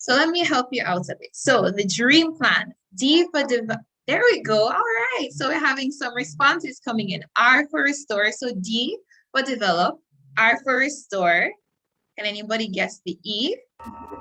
So let me help you out a bit. So the dream plan, D for there we go. All right. So we're having some responses coming in. R for restore. So D for develop, R for restore. Can anybody guess the E?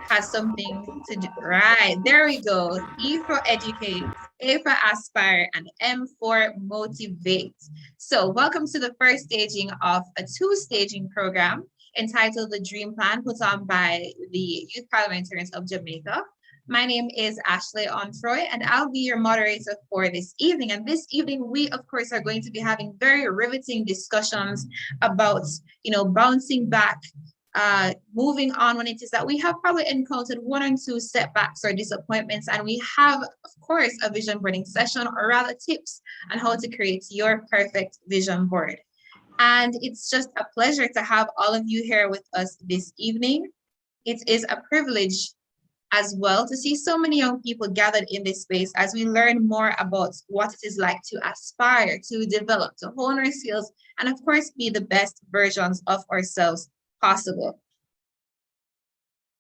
Has something to do. Right. There we go. E for educate, A for aspire, and M for motivate. So welcome to the first staging of a two-staging program entitled The Dream Plan, put on by the Youth Parliamentarians of Jamaica. My name is Ashley Onfroy, and I'll be your moderator for this evening. And this evening, we, of course, are going to be having very riveting discussions about, bouncing back, moving on when it is that we have probably encountered one or two setbacks or disappointments, and we have, of course, a vision boarding session, or rather tips on how to create your perfect vision board. And it's just a pleasure to have all of you here with us this evening. It is a privilege as well to see so many young people gathered in this space as we learn more about what it is like to aspire, to develop, to hone our skills, and of course, be the best versions of ourselves possible.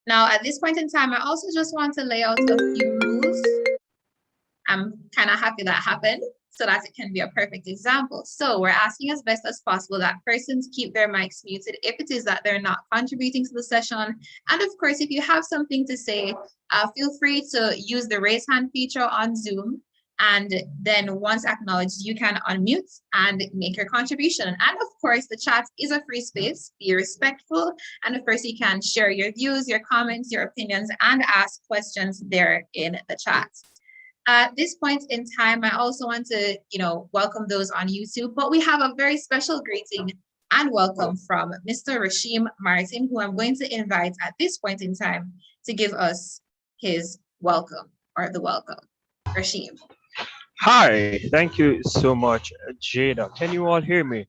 Now, at this point in time, I also just want to lay out a few rules. I'm kind of happy that happened so that it can be a perfect example. So we're asking as best as possible that persons keep their mics muted if it is that they're not contributing to the session. And of course, if you have something to say, feel free to use the raise hand feature on Zoom. And then once acknowledged, you can unmute and make your contribution. And of course, the chat is a free space. Be respectful. And of course, you can share your views, your comments, your opinions, and ask questions there in the chat. At this point in time, I also want to, welcome those on YouTube, but we have a very special greeting and welcome from Mr. Rashim Martin, who I'm going to invite at this point in time to give us his welcome, or the welcome. Rashim. Hi, thank you so much, Jada. Can you all hear me?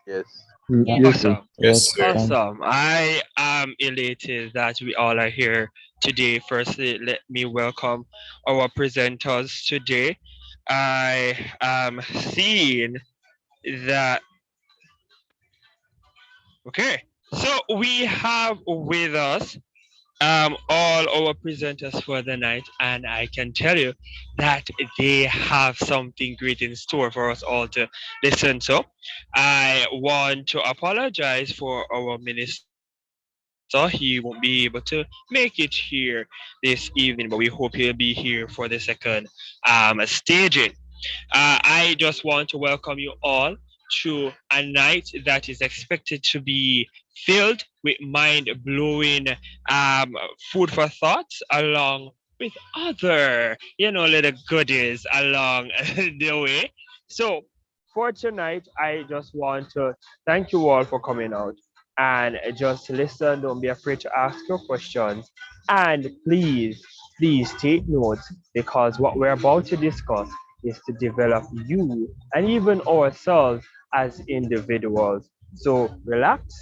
Yes. Awesome. Yes, sir. Awesome. I am elated that we all are here today. Firstly, let me welcome our presenters today. I am seeing that. Okay, so we have with us all our presenters for the night, and I can tell you that they have something great in store for us all to listen to. I want to apologize for our minister. He won't be able to make it here this evening, but we hope he'll be here for the second staging. I just want to welcome you all to a night that is expected to be filled with mind-blowing food for thought, along with other, little goodies along the way. So for tonight, I just want to thank you all for coming out and just listen. Don't be afraid to ask your questions. And please take notes, because what we're about to discuss is to develop you and even ourselves as individuals. So relax.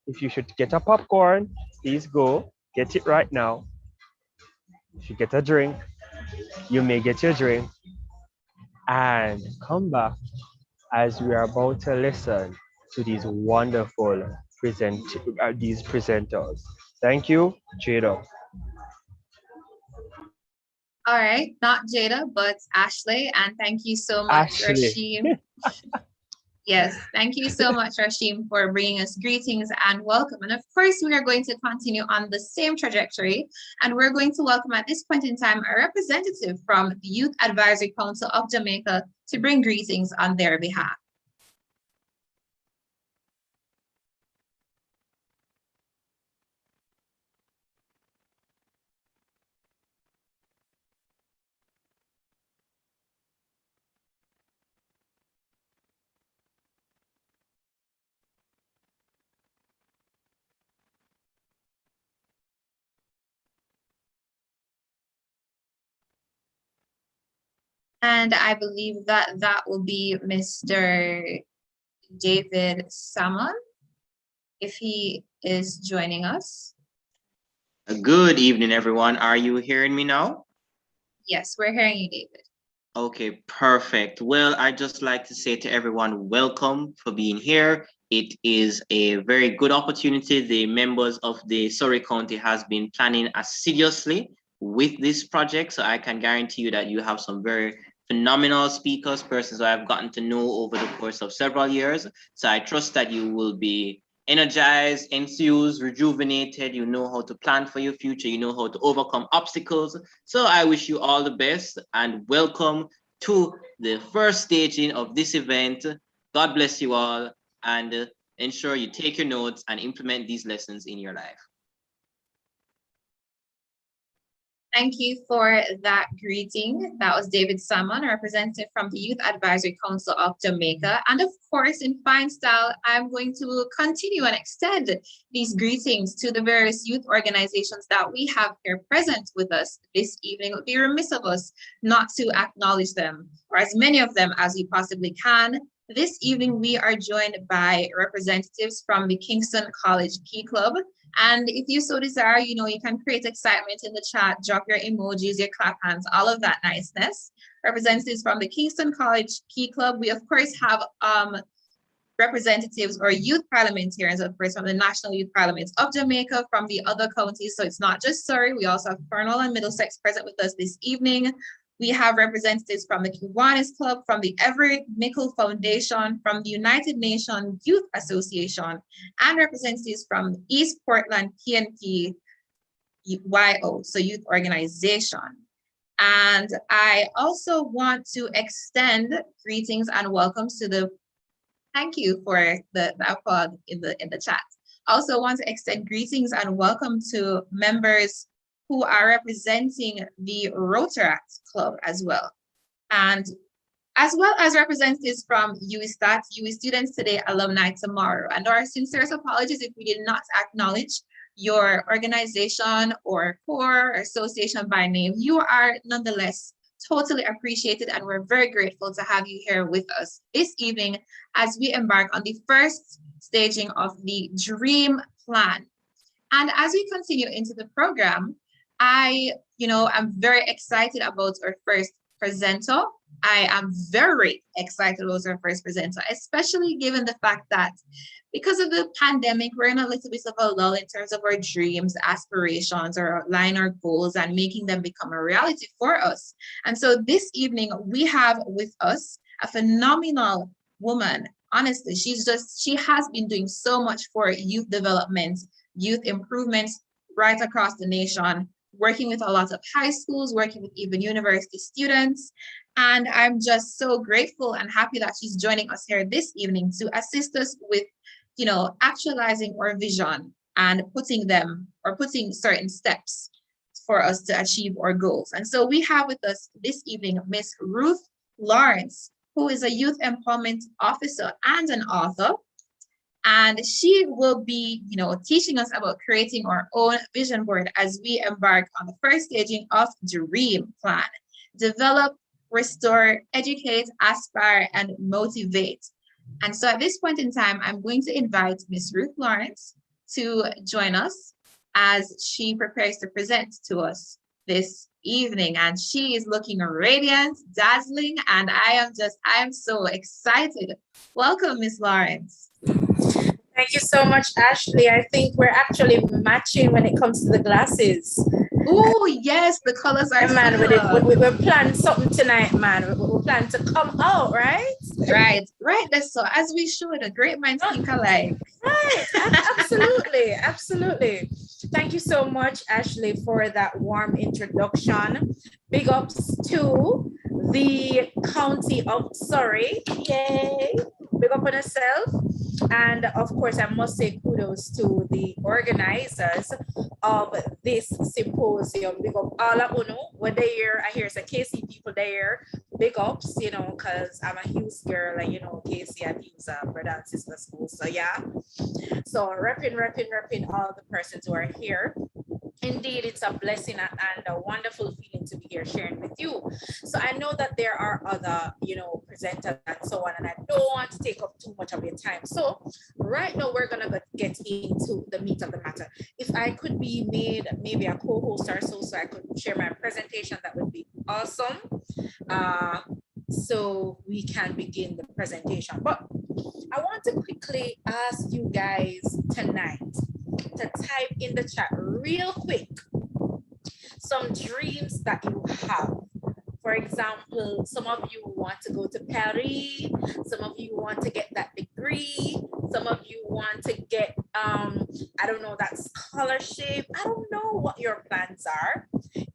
If you should get a popcorn, please go get it right now. If you get a drink, you may get your drink and come back as we are about to listen to these wonderful these presenters. Thank you, Jada. All right, not Jada, but Ashley, and thank you so much, Ashley. Rashim. Yes, thank you so much, Rashim, for bringing us greetings and welcome. And of course, we are going to continue on the same trajectory, and we're going to welcome at this point in time a representative from the Youth Advisory Council of Jamaica to bring greetings on their behalf. And I believe that that will be Mr. David Salmon, if he is joining us. Good evening, everyone. Are you hearing me now? Yes, we're hearing you, David. Okay, perfect. Well, I'd just like to say to everyone, welcome for being here. It is a very good opportunity. The members of the Surrey County has been planning assiduously with this project. So I can guarantee you that you have some very phenomenal speakers, persons who I've gotten to know over the course of several years. So I trust that you will be energized, enthused, rejuvenated. You know how to plan for your future. You know how to overcome obstacles. So I wish you all the best and welcome to the first staging of this event. God bless you all, and ensure you take your notes and implement these lessons in your life. Thank you for that greeting. That was David Salmon, a representative from the Youth Advisory Council of Jamaica. And of course, in fine style, I'm going to continue and extend these greetings to the various youth organizations that we have here present with us this evening. It would be remiss of us not to acknowledge them, or as many of them as we possibly can. This evening, we are joined by representatives from the Kingston College Key Club. And if you so desire, you can create excitement in the chat, drop your emojis, your clap hands, all of that niceness. Representatives from the Kingston College Key Club. We, of course, have representatives or youth parliamentarians, of course, from the National Youth Parliament of Jamaica, from the other counties. So it's not just Surrey. We also have Cornwall and Middlesex present with us this evening. We have representatives from the Kiwanis Club, from the Everett Mickle Foundation, from the United Nations Youth Association, and representatives from East Portland PNP YO, so Youth Organization. And I also want to extend greetings and welcomes to the, thank you for the applause in the chat. I also want to extend greetings and welcome to members who are representing the Rotaract Club as well. And as well as representatives from USTAT, UE Students Today, Alumni Tomorrow. And our sincerest apologies if we did not acknowledge your organization or corps or association by name. You are nonetheless totally appreciated, and we're very grateful to have you here with us this evening as we embark on the first staging of the Dream Plan. And as we continue into the program, I'm very excited about our first presenter. I am very excited about our first presenter, especially given the fact that because of the pandemic, we're in a little bit of a lull in terms of our dreams, aspirations, or outline our goals and making them become a reality for us. And so this evening, we have with us a phenomenal woman. Honestly, she has been doing so much for youth development, youth improvement right across the nation, working with a lot of high schools, working with even university students. And I'm just so grateful and happy that she's joining us here this evening to assist us with, actualizing our vision and putting certain steps for us to achieve our goals. And so we have with us this evening, Miss Ruth Lawrence, who is a youth empowerment officer and an author. And she will be, teaching us about creating our own vision board as we embark on the first staging of Dream Plan. Develop, restore, educate, aspire, and motivate. And so at this point in time, I'm going to invite Ms. Ruth Lawrence to join us as she prepares to present to us this evening. And she is looking radiant, dazzling, and I am so excited. Welcome, Ms. Lawrence. Thank you so much, Ashley. I think we're actually matching when it comes to the glasses. Oh, yes, the colors are man. We're planning something tonight, man. We're planning to come out, right? Right. That's so, as we should. A great minds think alike. Right. Absolutely. Thank you so much, Ashley, for that warm introduction. Big ups to the County of Surrey. Yay. Big up on yourself. And of course, I must say kudos to the organizers of this symposium. Big up all of you, whether I hear some KC people there, big ups, because I'm a Hughes girl, and KC and Hughes are brother and sister school. So yeah. So repping all the persons who are here. Indeed, it's a blessing and a wonderful feeling to be here sharing with you. So I know that there are other, presenters and so on, and I don't want to take up too much of your time. So right now we're gonna get into the meat of the matter. If I could be made maybe a co-host or so I could share my presentation, that would be awesome. So we can begin the presentation. But I want to quickly ask you guys tonight to type in the chat real quick some dreams that you have. For example, some of you want to go to Paris, some of you want to get that degree, some of you want to get, I don't know, that scholarship. I don't know what your plans are.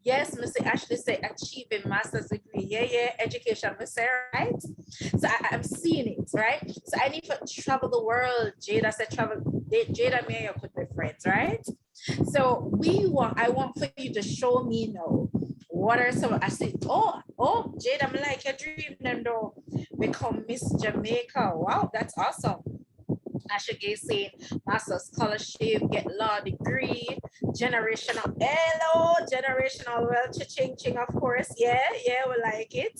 Yes, Mr. Ashley say achieving master's degree. Yeah, education, Mr. Right? So I'm seeing it, right? So I need to travel the world. Jada said travel. Jada and me could be friends, right? So I want for you to show me now what are some. I said, oh, Jada, I'm like your dream them though. Become Miss Jamaica. Wow, that's awesome. Asha Gay saying master scholarship, get law degree, generational, hello, generational wealth, ching, of course. Yeah, we like it.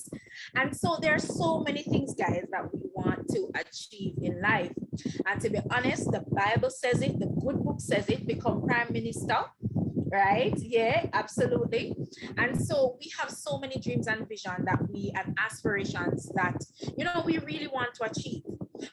And so there are so many things, guys, that we want to achieve in life. And to be honest, the Bible says it, the good book says it, become prime minister. Right? Yeah, absolutely. And so we have so many dreams and vision that and aspirations that, we really want to achieve.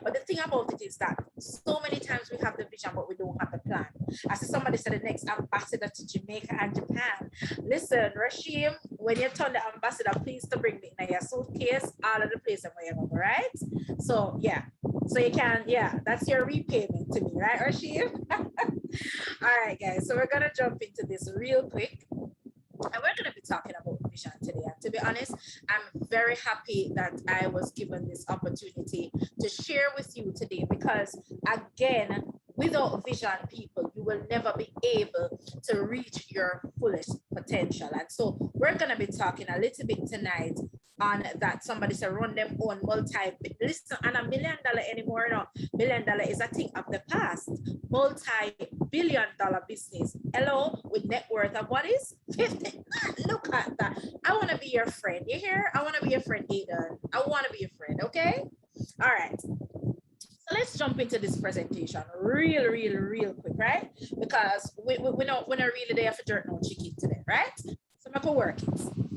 But the thing about it is that so many times we have the vision, but we don't have the plan. As somebody said, the next ambassador to Jamaica and Japan. Listen, Rashim, when you turn the ambassador, please to bring me in your suitcase, all of the places where you go, right? So yeah. So you can, that's your repayment to me, right, Rashim? All right, guys. So we're gonna jump into this real quick. And we're going to be talking about vision today. And to be honest, I'm very happy that I was given this opportunity to share with you today because, again, without vision, people, you will never be able to reach your fullest potential. And so we're going to be talking a little bit tonight on that. Somebody said run them on listen, and $1 million anymore. No, $1 million is a thing of the past. Multi-billion-dollar business. Hello, with net worth of what is 50. Look at that. I want to be your friend. You hear? I want to be your friend, Aiden. I want to be your friend. Okay. All right. So let's jump into this presentation real quick, right? Because we know we're not really there for dirt no chicken today, right? So I'm gonna work it.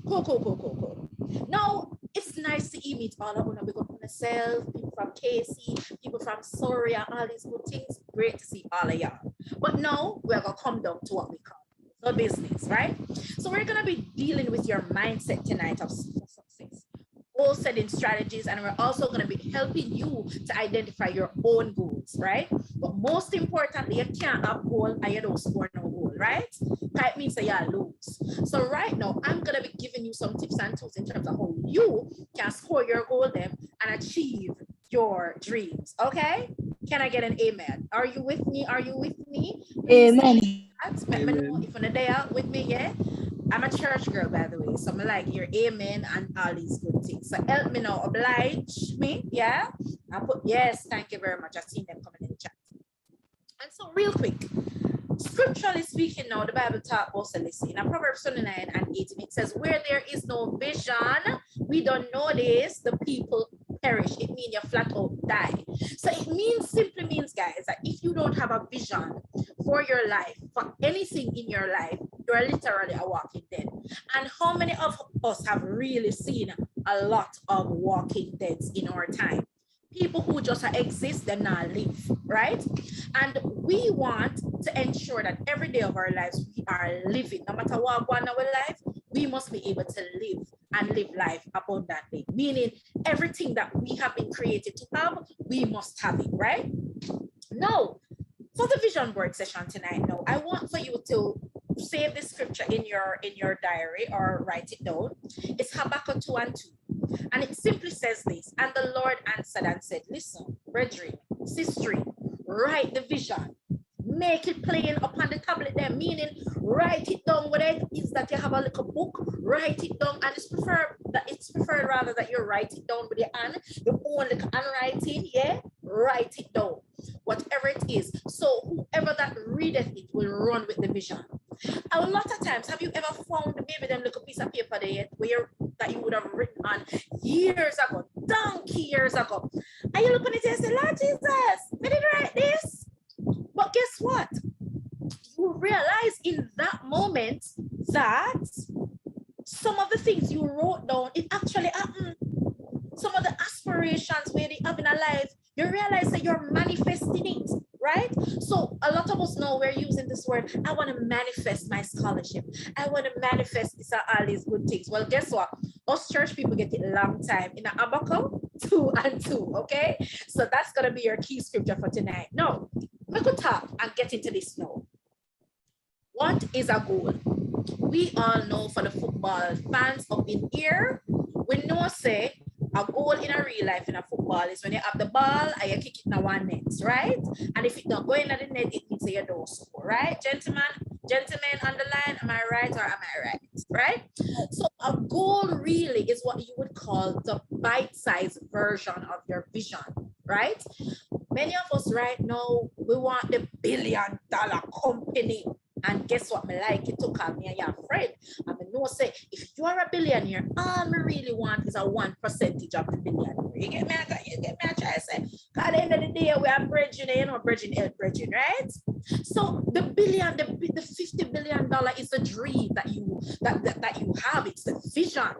Cool. Now it's nice to meet all of you. We got myself, people from KC, people from Surrey, and all these good things. Great to see all of y'all. But now we're gonna come down to what we call the business, right? So we're gonna be dealing with your mindset tonight of success, goal setting strategies, and we're also going to be helping you to identify your own goals, right? But most importantly, you can't have goal and you don't score no goal, right? That means that you lose. So right now, I'm going to be giving you some tips and tools in terms of how you can score your goal then and achieve your dreams, okay? Can I get an amen? Are you with me? Please, amen. let me know if you're there with me, yeah? I'm a church girl, by the way, so I'm like your amen and all these good things. So help me now, oblige me, yeah? I put yes, thank you very much. I've seen them coming in the chat. And so real quick, scripturally speaking now, the Bible talks also listen. In Proverbs 29 and 18, it says, where there is no vision, we don't notice the people perish. It means you flat out die. So it simply means, guys, that if you don't have a vision for your life, for anything in your life, you're literally a walking dead. And how many of us have really seen a lot of walking deads in our time? People who just exist, they not live, right? And we want to ensure that every day of our lives, we are living. No matter what going on in our life, we must be able to live and live life abundantly. Meaning everything that we have been created to have, we must have it, right? Now, for the vision board session tonight, now, I want for you to save this scripture in your diary or write it down. It's Habakkuk 2:2. And it simply says this, and the Lord answered and said, listen, brethren, sister, write the vision, make it plain upon the tablet there, meaning write it down, whatever it is that you have a little book, write it down, and it's preferred rather that you write it down with your hand, your own little handwriting, yeah, write it down, whatever it is. So whoever that readeth it will run with the vision. A lot of times, have you ever found maybe them little piece of paper there that you would have written on years ago, donkey years ago, and you look on it and say, Lord Jesus, I didn't write this. But guess what? You realize in that moment that some of the things you wrote down, it actually happened. Some of the aspirations where they have in a life, you realize that you're manifesting it, right? So a lot of us know we're using this word, I want to manifest my scholarship. I want to manifest this, all these good things. Well, guess what? Us church people get it a long time in a Habakkuk 2 and 2, okay? So that's going to be your key scripture for tonight. No, we could talk and get into this now. What is a goal? We all know for the football fans up in here, we know say a goal in a real life in a football is when you have the ball and you kick it in one net, right? And if it's not going at the net, it means you don't score, right? Gentlemen on the line, am I right or am I right? Right? So a goal really is what you would call the bite-sized version of your vision, right? Many of us right now, we want the billion-dollar company. And guess what? Me like it to call me your friend. And I know say, if you are a billionaire, all me really want is a 1% of the billionaire. You get me? You get me? I try to say. Because at the end of the day, we are bridging, you know, bridging, right? So the $50 billion is the dream that you have. It's the vision.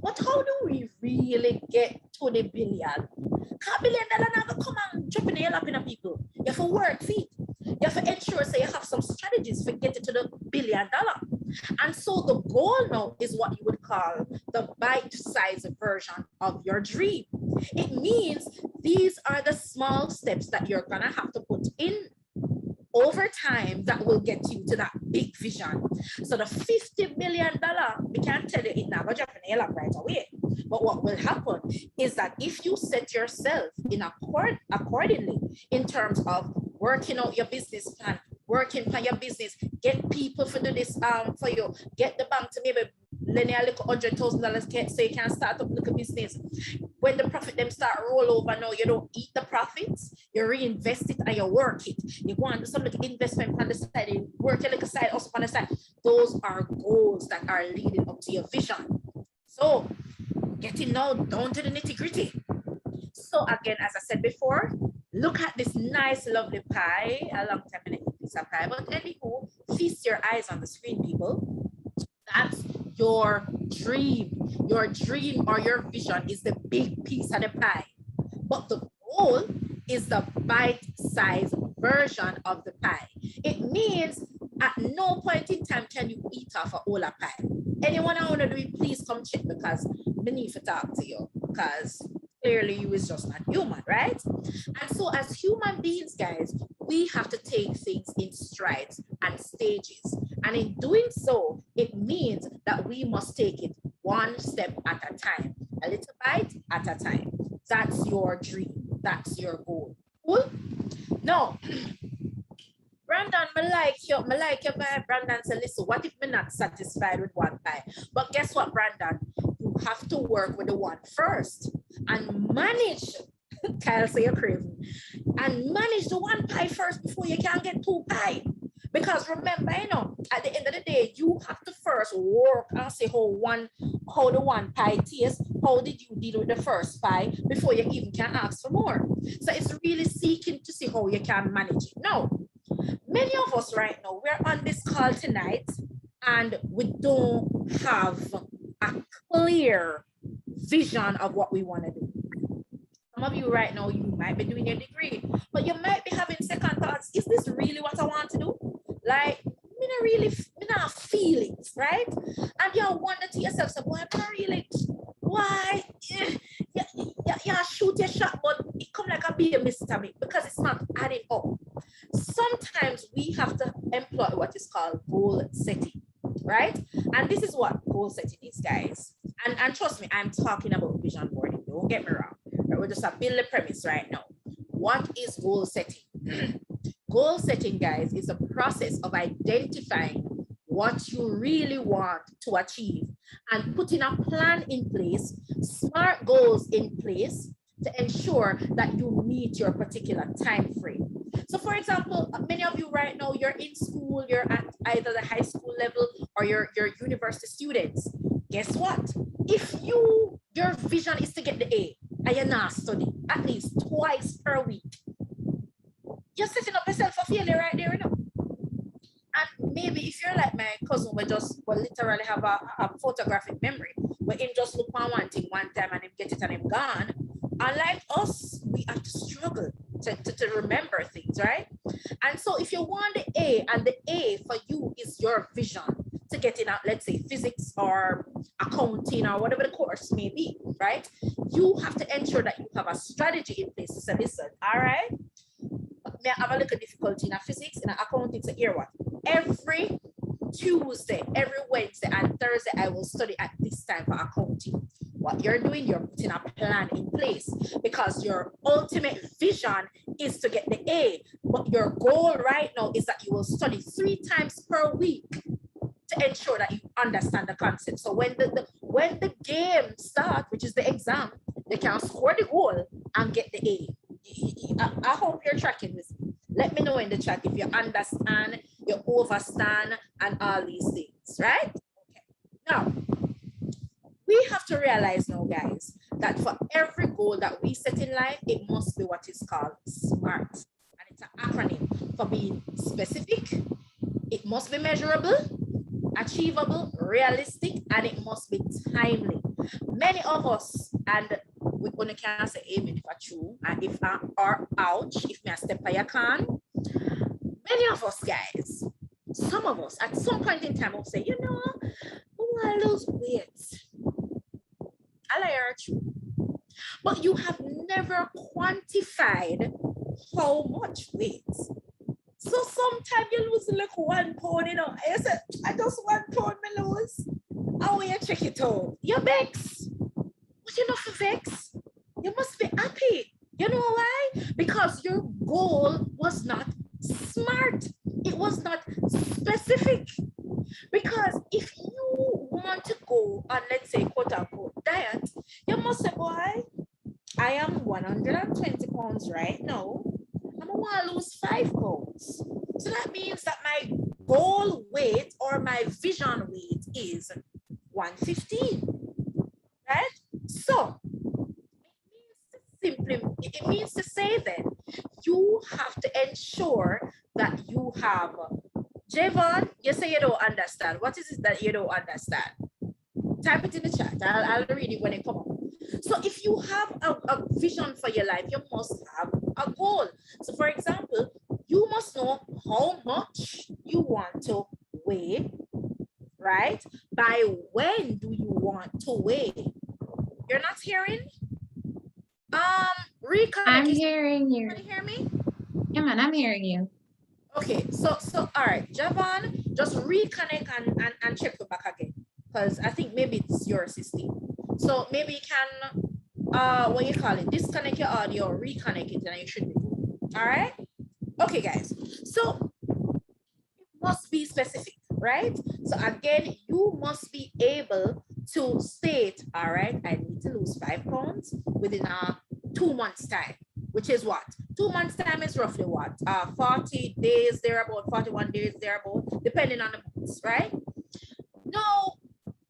But how do we really get to the billion? Because $1 billion never come and drop in the lap in the people. You have to work for it. You have to ensure so you have some strategies for getting to the $1 billion. And so the goal now is what you would call the bite-sized version of your dream. It means these are the small steps that you're gonna have to put in over time that will get you to that big vision. So the $50 million, we can't tell you it now, go drop in the lap right away. But what will happen is that if you set yourself in accordingly in terms of working out your business plan, working on your business, get people to do this for you, get the bank to maybe lend you a little $100,000 so you can start up a little business. When the profit them start roll over now, you don't eat the profits, you reinvest it and you work it. You go and do some little investment on the side, you work a little side also on the side. Those are goals that are leading up to your vision. So getting now down to the nitty-gritty. So again, as I said before, look at this nice, lovely pie. A long time I didn't eat this pie, but anywho, feast your eyes on the screen, people. That's your dream. Your dream or your vision is the big piece of the pie. But the goal is the bite-sized version of the pie. It means at no point in time can you eat off a whole pie. Anyone I want to do it, please come check because I need to talk to you because clearly you is just not human, right? And so as human beings, guys, we have to take things in strides and stages. And in doing so, it means that we must take it one step at a time, a little bite at a time. That's your dream. That's your goal. Cool? No. Brandon, I like your vibe. Brandon said, listen, what if I'm not satisfied with one pie? But guess what, Brandon? You have to work with the one first and manage. Kyle say you're crazy. And manage the one pie first before you can get two pie. Because remember, you know, at the end of the day, you have to first work and see how the one pie tastes. How did you deal with the first pie before you even can ask for more? So it's really seeking to see how you can manage it. Now, many of us right now, we're on this call tonight and we don't have a clear vision of what we want to do. Some of you right now, you might be doing your degree, but you might be having second thoughts. Is this really what I want to do? Like, me not feel it, right? And you wonder to yourself, so boy, I'm not really, why? Yeah, shoot your shot, but it come like a be a mistake because it's not adding up. Sometimes we have to employ what is called goal setting, right? And this is what goal setting is, guys. And trust me, I'm talking about vision boarding. Don't get me wrong. We're just a build the premise right now. What is goal setting? Goal setting, guys, is a process of identifying what you really want to achieve and putting a plan in place, smart goals in place to ensure that you meet your particular time frame. So for example, many of you right now, you're in school, you're at either the high school level or you're university students. Guess what? If your vision is to get the A and you're not studying at least twice per week, you're setting up yourself for failure right there, you know? And maybe if you're like my cousin, we literally have a photographic memory, where him just look on one thing one time and him get it and him gone. Unlike us, we have to struggle to remember things, right? And so if you want the A, and the A for you is your vision to get in, let's say physics or accounting or whatever the course may be, right? You have to ensure that you have a strategy in place to say, listen, all right, may I have a little difficulty in a physics, in accounting, so here what? Every Tuesday, every Wednesday, and Thursday, I will study at this time for accounting. What you're doing, you're putting a plan in place because your ultimate vision is to get the A. But your goal right now is that you will study 3 times per week to ensure that you understand the concept. So when the game starts, which is the exam, they can score the goal and get the A. I hope you're tracking this. Let me know in the chat if you understand, you overstand, and all these things, right? Okay. Now, we have to realize now, guys, that for every goal that we set in life, it must be what is called SMART. And it's an acronym for being specific, it must be measurable, achievable, realistic, and it must be timely. Many of us, and we only can say amen if I true, and if I or ouch, if me a step by your can. Many of us, guys, some of us at some point in time will say, you know, I want to lose weight. I like true. But you have never quantified how much weight. So sometimes you lose like 1 pound, you know. I said, I just 1 pound me lose. How will you check it out? You're vex. But you're not vex. You must be happy. You know why? Because your goal was not smart. It was not specific. Because if you want to go on, let's say, quote unquote, diet, you must say, boy, I am 120 pounds right now. I'm going to lose 5 pounds. So that means that my goal weight or my vision weight is 115, right? So it means to say that you have to ensure that you have, Javon, you say you don't understand. What is it that you don't understand? Type it in the chat. I'll read it when it comes up. So if you have a vision for your life, you must have a goal. So for example, you must know how much you want to weigh, right? By when do you want to weigh? You're not hearing? Reconnect. I'm hearing you. Can you hear me? Yeah, man, I'm hearing you. Okay, so all right, Javon, just reconnect and check it back again. Because I think maybe it's your system. So maybe you can, what you call it, disconnect your audio, reconnect it, and you should be good. All right? Okay, guys. So it must be specific, right? So again, you must be able to state, all right, I need to lose 5 pounds within 2 months' time, which is what? 2 months' time is roughly what? 40 days thereabout, 41 days thereabout, depending on the months, right? Now,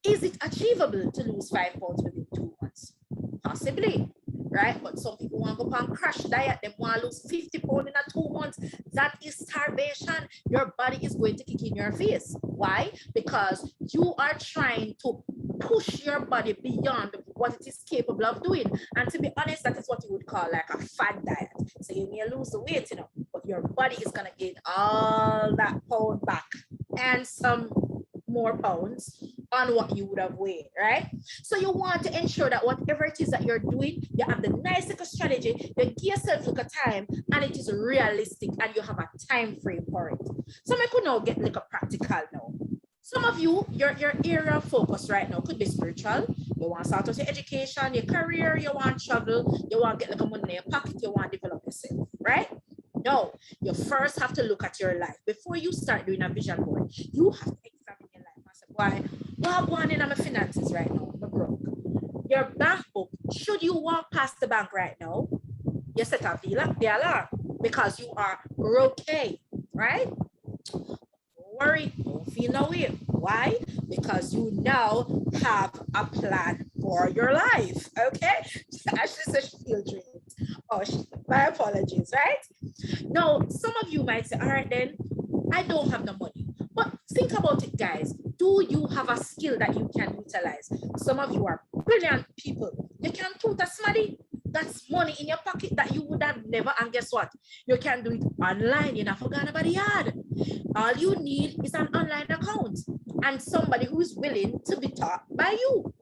is it achievable to lose 5 pounds within 2 months? Possibly, right? But some people want to go on crash diet, they want to lose 50 pounds in 2 months. That is starvation. Your body is going to kick in your face. Why? Because you are trying to push your body beyond what it is capable of doing. And to be honest, that is what you would call like a fad diet. So you may lose the weight, you know, but your body is going to gain all that pound back and some more pounds on what you would have weighed, right? So you want to ensure that whatever it is that you're doing, you have the nice little strategy, you give yourself like a time, and it is realistic, and you have a time frame for it. So I could now get like a practical now. Some of you, your area of focus right now could be spiritual. You want to start with your education, your career, you want to travel, you want to get like a money in your pocket, you want to develop yourself, right? No, you first have to look at your life. Before you start doing a vision board, you have to examine your life and say, why I'm going in my finances right now? I'm broke. Your bank book, should you walk past the bank right now, you set up the alarm because you are okay, right? Don't worry, don't feel no way. Why? Because you now have a plan for your life, okay? Ashley says she feels dreams. Oh, my apologies, right? Now, some of you might say, all right, then, I don't have the money. But think about it, guys. Do you have a skill that you can utilize? Some of you are brilliant people. You can tutor somebody. That's money in your pocket that you would have never, and guess what? You can do it online. You're not forgotten about the yard. All you need is an online account and somebody who is willing to be taught by you.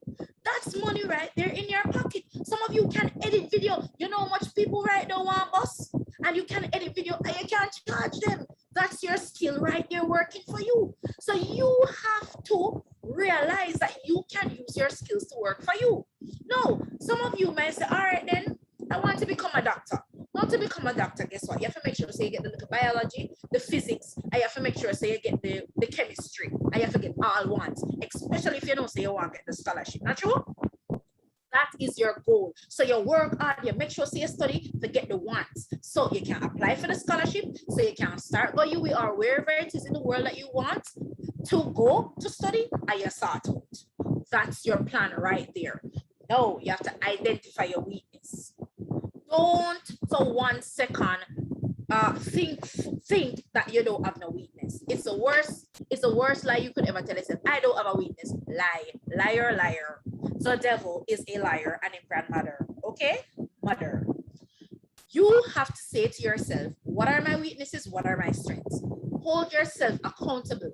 That's money right there in your pocket. Some of you can edit video. You know how much people right now want bus, and you can edit video and you can't charge them. That's your skill right there working for you. So you have to realize that you can use your skills to work for you. No, some of you might say, all right, then I want to become a doctor. Want to become a doctor, guess what? You have to make sure so you get the biology, the physics, and you have to make sure so you get the chemistry. And you have to get all ones, especially if you don't say you want to get the scholarship. Not true? That is your goal. So you work hard, you make sure so you study to get the ones. So you can apply for the scholarship, so you can start go you or wherever it is in the world that you want to go to study, and you sort out. That's your plan right there. No, you have to identify your weakness. Don't for 1 second think that you don't have no weakness. It's the worst lie you could ever tell yourself. I don't have a weakness. Lie. Liar, liar. So the devil is a liar and a grandmother. Okay? Mother. You have to say to yourself, what are my weaknesses? What are my strengths? Hold yourself accountable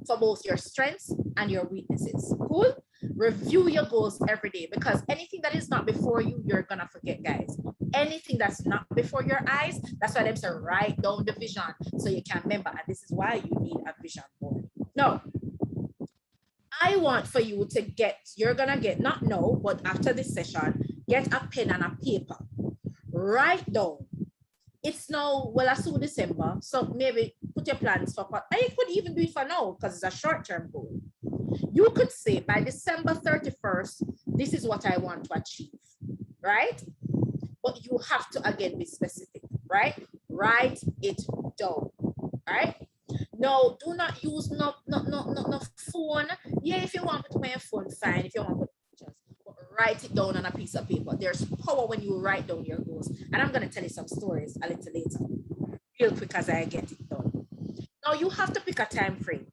for both your strengths and your weaknesses. Cool? Review your goals every day, because anything that is not before you, you're gonna forget, guys. Anything that's not before your eyes, that's why they say write down the vision so you can remember. And this is why you need a vision board. No, I want for you to get, you're gonna get, not now, but after this session, get a pen and a paper. Write down. It's now, well, as soon December, so maybe put your plans for, and you could even do it for now because it's a short-term goal. You could say by December 31st, this is what I want to achieve, right? But you have to again be specific, right? Write it down, right? No, do not use no phone. Yeah, if you want to put my phone, fine. If you want to put pictures, but write it down on a piece of paper. There's power when you write down your goals. And I'm gonna tell you some stories a little later, real quick as I get it done. Now you have to pick a time frame.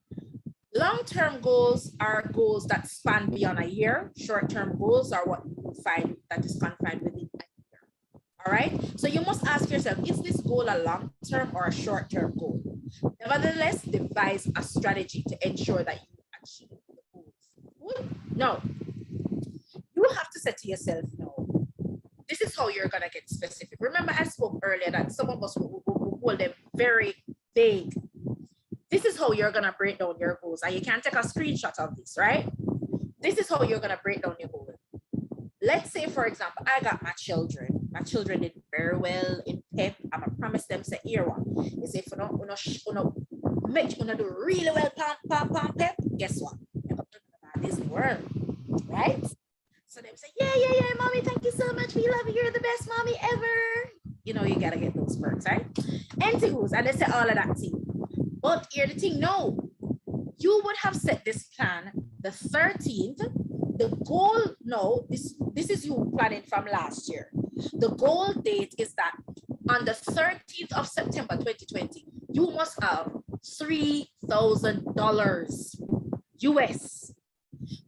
Long-term goals are goals that span beyond a year. Short-term goals are what you find that is confined within a year. All right. So you must ask yourself, is this goal a long-term or a short-term goal? Nevertheless, devise a strategy to ensure that you achieve the goals. No, you have to say to yourself, no, this is how you're gonna get specific. Remember, I spoke earlier that some of us will hold them very vague. This is how you're gonna break down your goals, and you can take a screenshot of this, right? This is how you're gonna break down your goal. Let's say, for example, I got my children. My children did very well in PEP. I'm gonna promise them, say, here one. Is if you don't do really well, PEP, guess what? You're gonna talk about Disney World, right? So them say, yeah, mommy, thank you so much. We love you. You're the best mommy ever. You know, you gotta get those perks, right? Antigos, and they say all of that thing. But here the thing, no, you would have set this plan the 13th. The goal, no, this is you planning from last year. The goal date is that on the 13th of September 2020, you must have $3,000 US.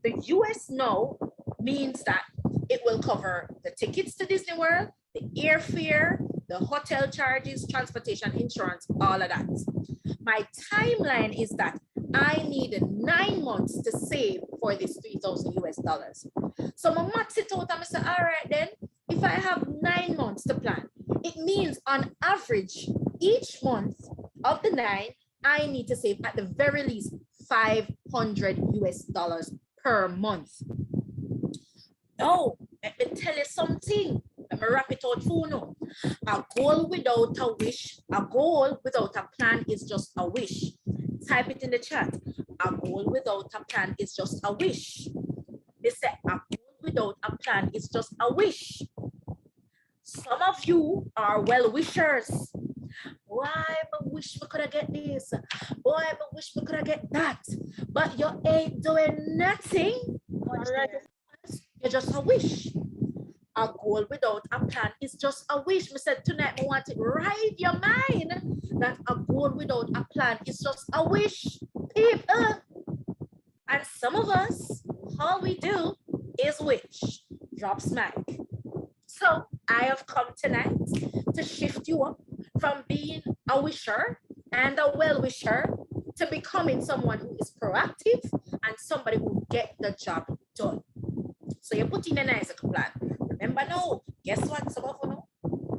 The US no means that it will cover the tickets to Disney World, the airfare, the hotel charges, transportation, insurance, all of that. My timeline is that I need 9 months to save for this $3,000 US. So my math it out and I say, all right then, if I have 9 months to plan, it means on average, each month of the 9, I need to save at the very least $500 US per month. No, let me tell you something. Let me wrap it out for you. A goal without a wish, a goal without a plan is just a wish. Type it in the chat. A goal without a plan is just a wish. They say a goal without a plan is just a wish. Some of you are well-wishers. Boy, I wish we could have get this. Boy, I wish we could have get that. But you ain't doing nothing. You're just a wish. A goal without a plan is just a wish. I said tonight, I want to drive your mind that a goal without a plan is just a wish. People. And some of us, all we do is wish. Drop smack. So I have come tonight to shift you up from being a wisher and a well-wisher to becoming someone who is proactive and somebody who get the job done. So you put in a nice little plan. Remember now, guess what? Some of you know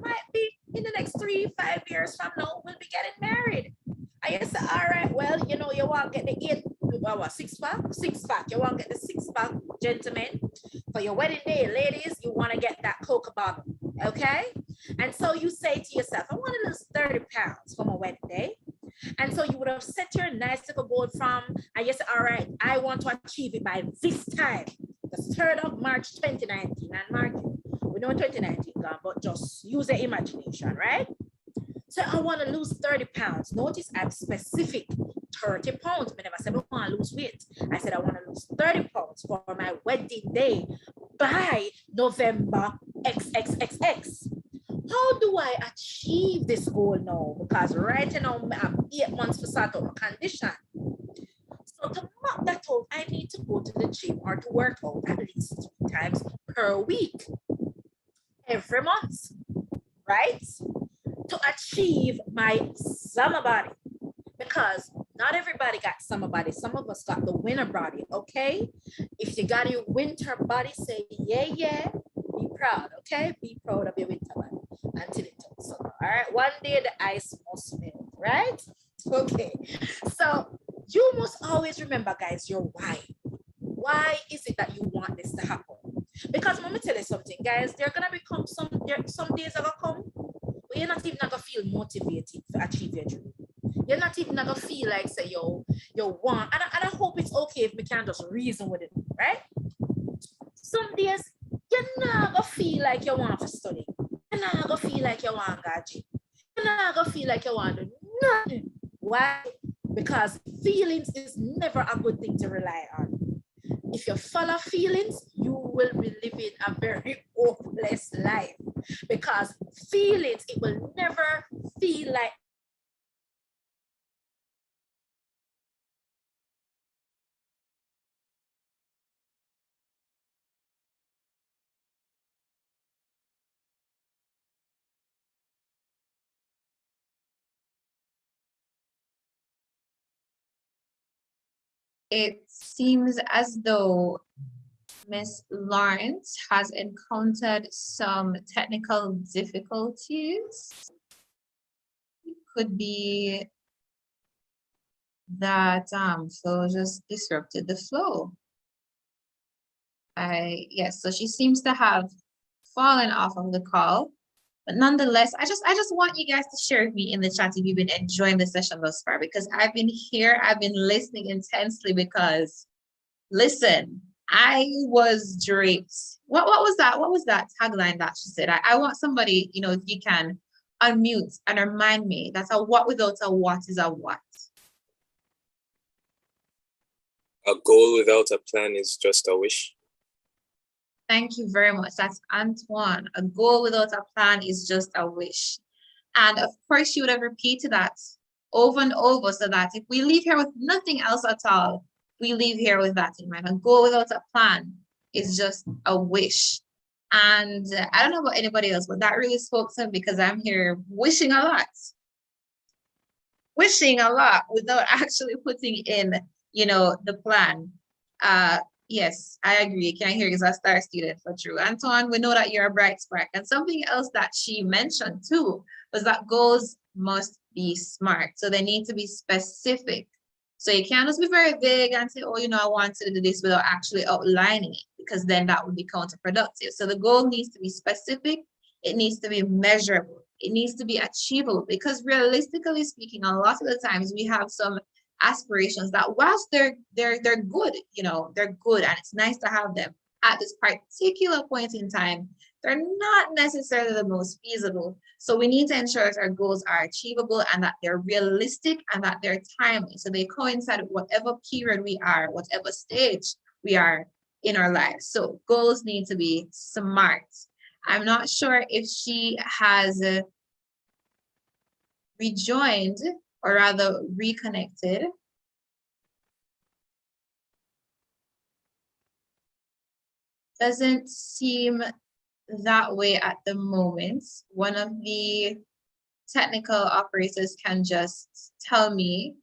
might be in the next 3-5 years from now, we'll be getting married. I say, all right, well, you know, you want to get the 6-pack? 6-pack. You want to get the 6-pack, gentlemen. For your wedding day, ladies, you want to get that Coca bottle, okay? And so you say to yourself, I want to lose 30 pounds for my wedding day. And so you would have set your nice little goal from, and you say, all right, I want to achieve it by this time, the 3rd of March, 2019. And mark you, we know 2019 gone, but just use your imagination, right? So I want to lose 30 pounds. Notice I'm specific, 30 pounds. I never said I want to lose weight. I said I want to lose 30 pounds for my wedding day by November XXXX. How do I achieve this goal now? Because right now I have 8 months to start out my condition. So to map that out, I need to go to the gym or to work out at least 3 times per week, every month, right? To achieve my summer body, because not everybody got summer body. Some of us got the winter body, okay? If you got your winter body, say yeah, yeah. Be proud, okay? Be proud of your winter body until it turns summer, all right? One day the ice must melt, right? Okay, so you must always remember, guys, your why. Why is it that you want this to happen? Because let me tell you something, guys, there are gonna become some days are gonna come where you're not even gonna feel motivated to achieve your dream. You're not even gonna feel like say you want, and I hope it's okay if we can just reason with it, right? Some days you're not gonna feel like you want to study. You're not gonna feel like you want to gym. You're not gonna feel like you want to do nothing. Why? Because feelings is never a good thing to rely on. If you follow feelings, you will be living a very hopeless life, because feelings, it will never feel like It seems as though Miss Lawrence has encountered some technical difficulties. It could be that Flo just disrupted the flow. Yes, so she seems to have fallen off of the call. But nonetheless, I just want you guys to share with me in the chat if you've been enjoying the session thus far, because I've been here, I've been listening intensely, because listen, I was draped. What was that? What was that tagline that she said? I want somebody, you know, if you can unmute and remind me. That's a what without a what is a what. A goal without a plan is just a wish. Thank you very much. That's Antoine. A goal without a plan is just a wish. And of course, you would have repeated that over and over, so that if we leave here with nothing else at all, we leave here with that in mind. A goal without a plan is just a wish. And I don't know about anybody else, but that really spoke to me, because I'm here wishing a lot without actually putting in, you know, the plan. Yes, I agree. Can I hear you as a star student for true? Antoine, we know that you're a bright spark. And something else that she mentioned too was that goals must be smart. So they need to be specific. So you can't just be very vague and say, oh, you know, I want to do this without actually outlining it, because then that would be counterproductive. So the goal needs to be specific. It needs to be measurable. It needs to be achievable, because realistically speaking, a lot of the times we have some aspirations that, whilst they're good, you know, they're good and it's nice to have them at this particular point in time, they're not necessarily the most feasible. So we need to ensure that our goals are achievable and that they're realistic and that they're timely, so they coincide with whatever period we are, whatever stage we are in our lives. So goals need to be smart. I'm not sure if she has rejoined, or rather reconnected. Doesn't seem that way at the moment. One of the technical operators can just tell me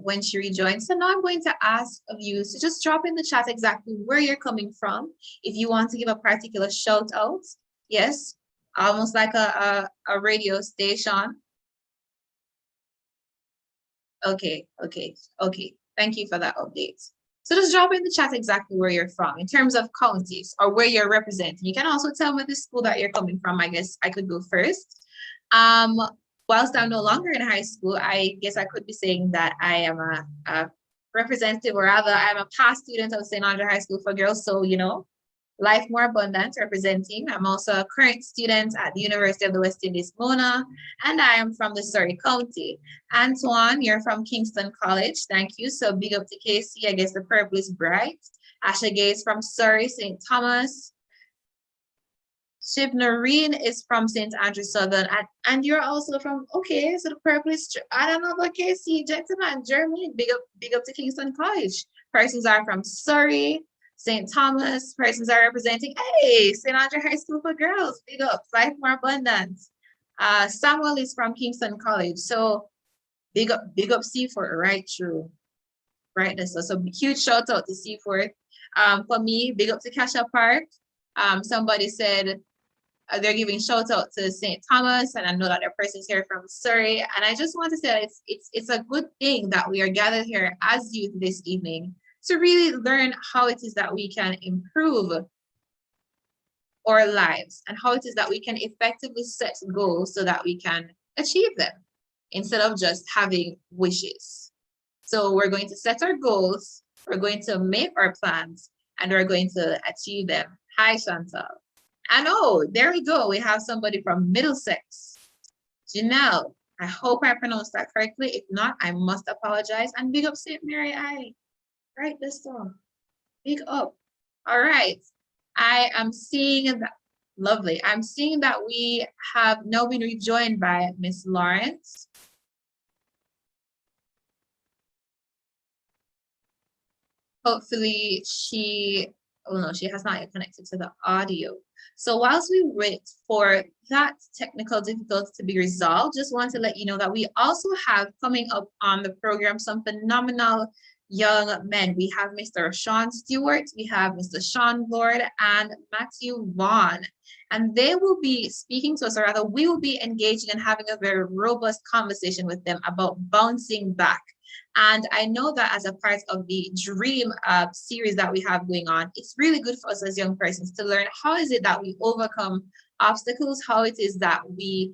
when she rejoins. So now I'm going to ask of you to just drop in the chat exactly where you're coming from. If you want to give a particular shout out, yes, almost like a radio station. Okay. Thank you for that update. So just drop in the chat exactly where you're from in terms of counties or where you're representing. You can also tell me the school that you're coming from. I guess I could go first. Whilst I'm no longer in high school, I guess I could be saying that I am a representative, or rather I'm a past student of St. Andre High School for Girls. So, you know, life more abundant representing. I'm also a current student at the University of the West Indies, Mona, and I am from the Surrey County. Antoine, you're from Kingston College. Thank you. So big up to KC. I guess the purple is bright. Asha Gay is from Surrey, St. Thomas. Shiv Noreen is from St. Andrew Southern, and you're also from, okay, so the purple is, I don't know about KC, gentlemen, Germany, big up to Kingston College. Persons are from Surrey, St. Thomas, persons are representing, hey, St. Andrew High School for Girls, big up, life more abundant. Samuel is from Kingston College, so big up C4, right through, right there. So huge shout out to C4. For me, big up to Kasha Park. Somebody said, they're giving shout out to St. Thomas, and I know that there are persons here from Surrey. And I just want to say that it's a good thing that we are gathered here as youth this evening to really learn how it is that we can improve our lives and how it is that we can effectively set goals so that we can achieve them instead of just having wishes. So we're going to set our goals, we're going to make our plans, and we're going to achieve them. Hi, Chantal. And oh, there we go. We have somebody from Middlesex. Janelle, I hope I pronounced that correctly. If not, I must apologize. And big up St. Mary I. Right, this song. Big up. All right. I am seeing that. Lovely. I'm seeing that we have now been rejoined by Miss Lawrence. Hopefully she has not yet connected to the audio. So whilst we wait for that technical difficulty to be resolved, just want to let you know that we also have coming up on the program some phenomenal young men. We have Mr. Sean Stewart, we have Mr. Sean Lord, and Matthew Vaughn. And they will be speaking to us, or rather we will be engaging and having a very robust conversation with them about bouncing back. And I know that as a part of the Dream series that we have going on, it's really good for us as young persons to learn how is it that we overcome obstacles, how it is that we,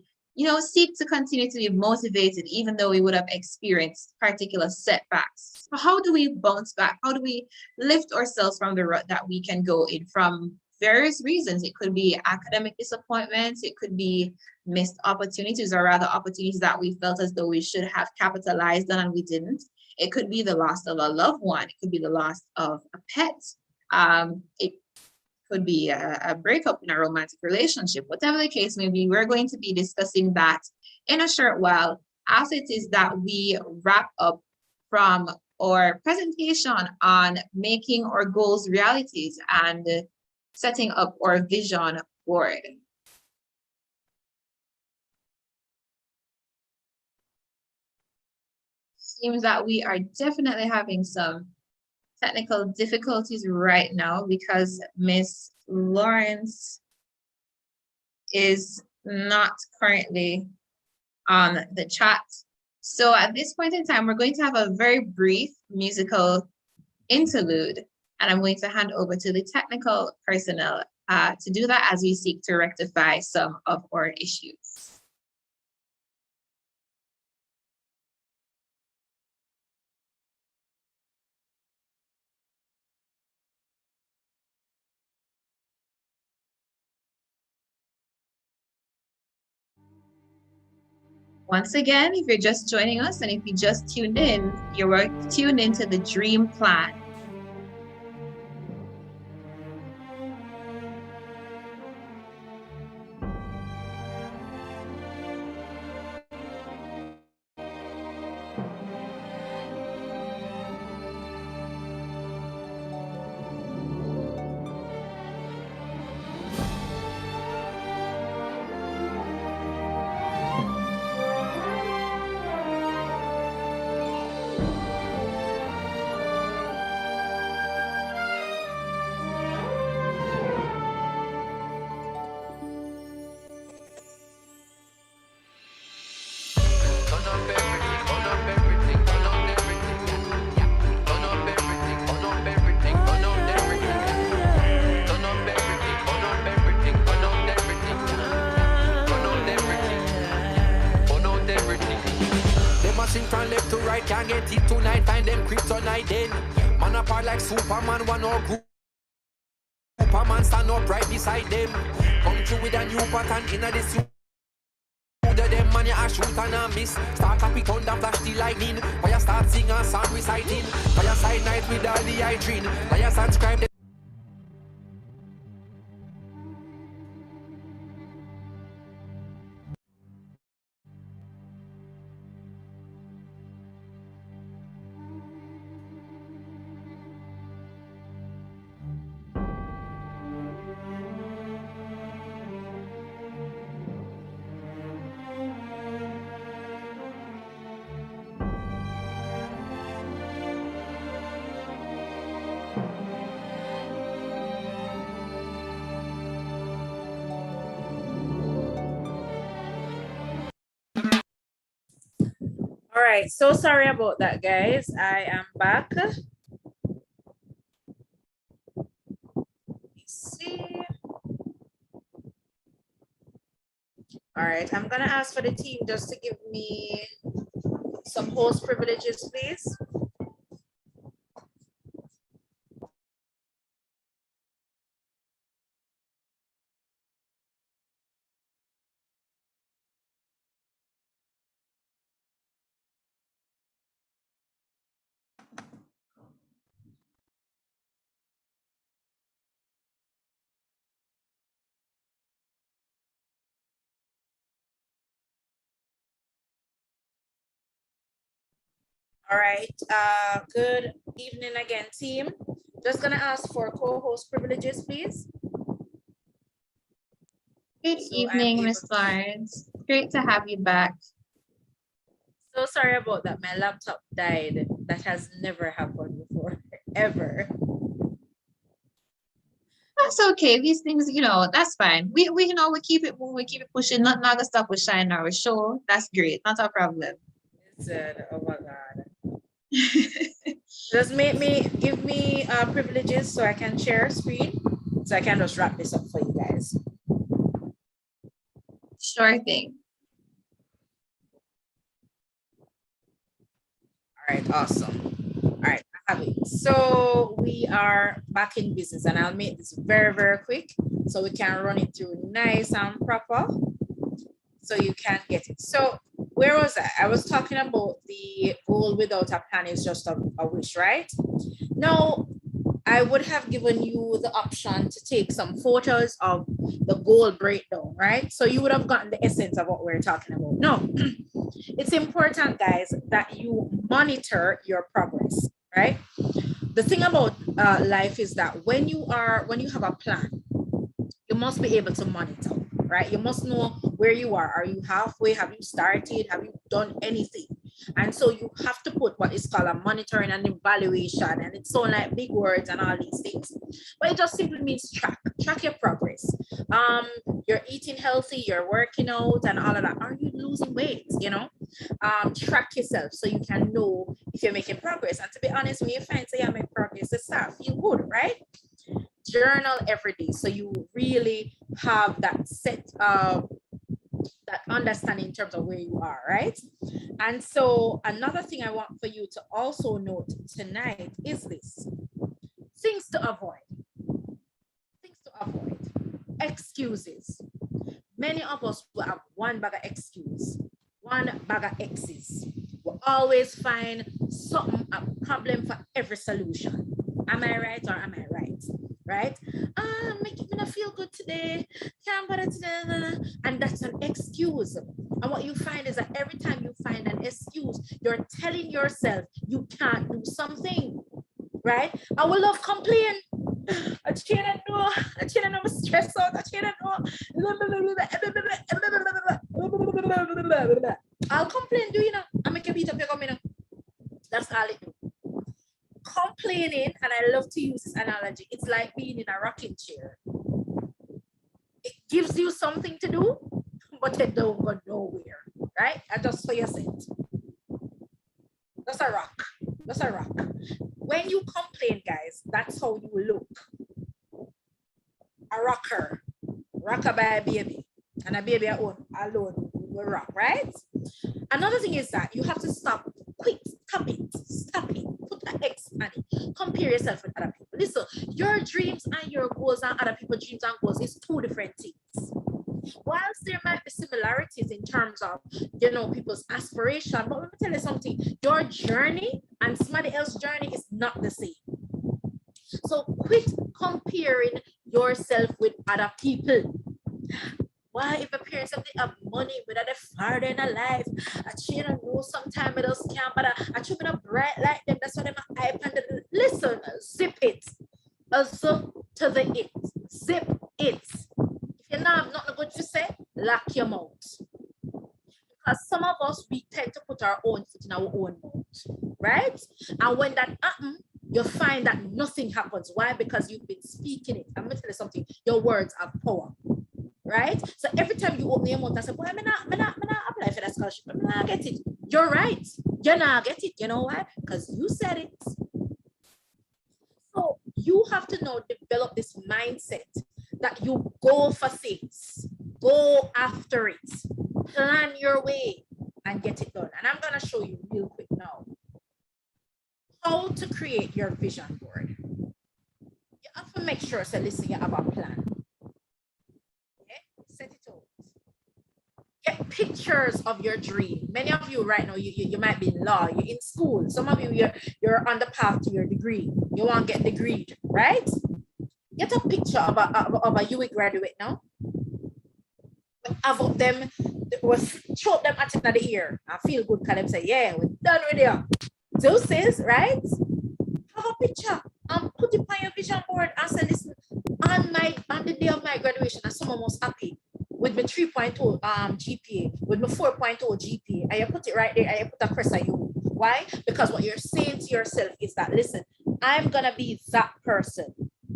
seek to continue to be motivated, even though we would have experienced particular setbacks. How do we bounce back? How do we lift ourselves from the rut that we can go in from various reasons? It could be academic disappointments, it could be missed opportunities, or rather opportunities that we felt as though we should have capitalized on and we didn't. It could be the loss of a loved one. It could be the loss of a pet. It could be a breakup in a romantic relationship. Whatever the case may be, we're going to be discussing that in a short while after it is that we wrap up from our presentation on making our goals realities and setting up our vision board. Seems that we are definitely having some technical difficulties right now because Miss Lawrence is not currently on the chat. So at this point in time, we're going to have a very brief musical interlude, and I'm going to hand over to the technical personnel to do that as we seek to rectify some of our issues. Once again, if you're just joining us and if you just tuned in, you're tuned into the Dream Plan. right, can't get it tonight. Find them kryptonite then. Man apart like Superman, one or group. Superman stand up right beside them. Come through with a new pattern in a this. Them man you a shoot and a miss. Start clap it thunder, flash the lightning. Fire start sing a song reciting. Fire side night with all the hydrate. Fire subscribe them. All right, so sorry about that, guys. I am back. Let me see. All right, I'm gonna ask for the team just to give me some host privileges, please. All right, good evening again, team. Just gonna ask for co-host privileges, please. Good evening, Miss Florence. Great to have you back. So sorry about that. My laptop died. That has never happened before, ever. That's okay. These things, that's fine. We keep it moving, we keep it pushing. Not gonna stop with shine our show. That's great. Not a problem. Oh my God. Just give me privileges so I can share screen, so I can just wrap this up for you guys. Sure thing. All right, awesome. All right, I have it. So we are back in business, and I'll make this very, very quick so we can run it through nice and proper so you can get it. So where was I? I was talking about the goal without a plan is just a wish, right? Now, I would have given you the option to take some photos of the goal breakdown, right? So you would have gotten the essence of what we're talking about. No, it's important, guys, that you monitor your progress, right? The thing about life is that when you have a plan, you must be able to monitor, right? You must know where you are. Are you halfway? Have you started? Have you done anything? And so you have to put what is called a monitoring and evaluation. And it sounds like big words and all these things, but it just simply means track your progress. You're eating healthy, you're working out and all of that. Are you losing weight? Track yourself so you can know if you're making progress. And to be honest, when you find say I make progress, it starts feel good, right? Journal every day so you really have that set that understanding in terms of where you are, right? And so another thing I want for you to also note tonight is this: things to avoid. Excuses. Many of us will have one bag of excuse, one bag of exes. We'll always find something, a problem for every solution. Am I right or am I right? Right? Making me not feel good today. Can't bother today. And that's an excuse. And what you find is that every time you find an excuse, you're telling yourself you can't do something. Right? I will love complain. I can't know. I'm stressed out. I'll complain, do you know? I make a beat up your coming. That's all it do. Complaining, and I love to use this analogy, it's like being in a rocking chair. It gives you something to do, but it don't go nowhere, right? And just for your sake. That's a rock. When you complain, guys, that's how you look. A rocker by a baby, and a baby alone will rock, right? Another thing is that you have to stop Quit, stop it, put an X on it. Compare yourself with other people. Listen, your dreams and your goals and other people's dreams and goals is two different things. Whilst there might be similarities in terms of, people's aspiration, but let me tell you something, your journey and somebody else's journey is not the same. So quit comparing yourself with other people. Why, if my parents have money, but they're farther in their life, I don't know sometime it does camp, but I should be bright like them. That's why they're my iPad. Listen, zip it. Zip to the it. Zip it. If you don't have nothing good to say, lock your mouth. Because some of us, we tend to put our own foot in our own mouth, right? And when that happens, you'll find that nothing happens. Why? Because you've been speaking it. I'm going to tell you something. Your words have power. Right? So every time you open your mouth and say, "Boy, I'm not apply for that scholarship. I'm not get it." You're right. You're not get it. You know why? Because you said it. So you have to now develop this mindset that you go for things, go after it, plan your way, and get it done. And I'm gonna show you real quick now how to create your vision board. You have to make sure, so listen, you have a plan. Set it out. Get pictures of your dream. Many of you right now, you might be in law, you're in school. Some of you, you're on the path to your degree. You want to get degree, right? Get a picture of a UWI graduate now. Have up them, show them at the ear. I feel good because them say, yeah, we're done with you. Deuces, right? Have a picture and put it on your vision board and say, listen, on the day of my graduation, and someone was happy with my 3.0 GPA, with my 4.0 GPA, and you put it right there, and you put a crest on you. Why? Because what you're saying to yourself is that, listen, I'm gonna be that person,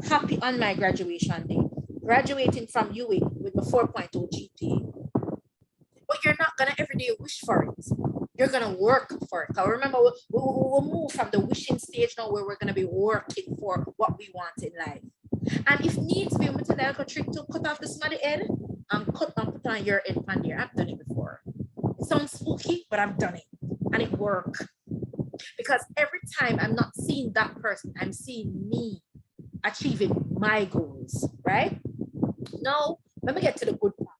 happy on my graduation day, graduating from UWI with my 4.0 GPA. But you're not gonna every day wish for it. You're gonna work for it. Because remember, we'll move from the wishing stage now where we're gonna be working for what we want in life. And if needs be, I'm gonna tell you a trick to cut off the smiley head and put on your head pan there. I've done it before. It sounds spooky, but I've done it. And it worked. Because every time I'm not seeing that person, I'm seeing me achieving my goals, right? Now, let me get to the good part.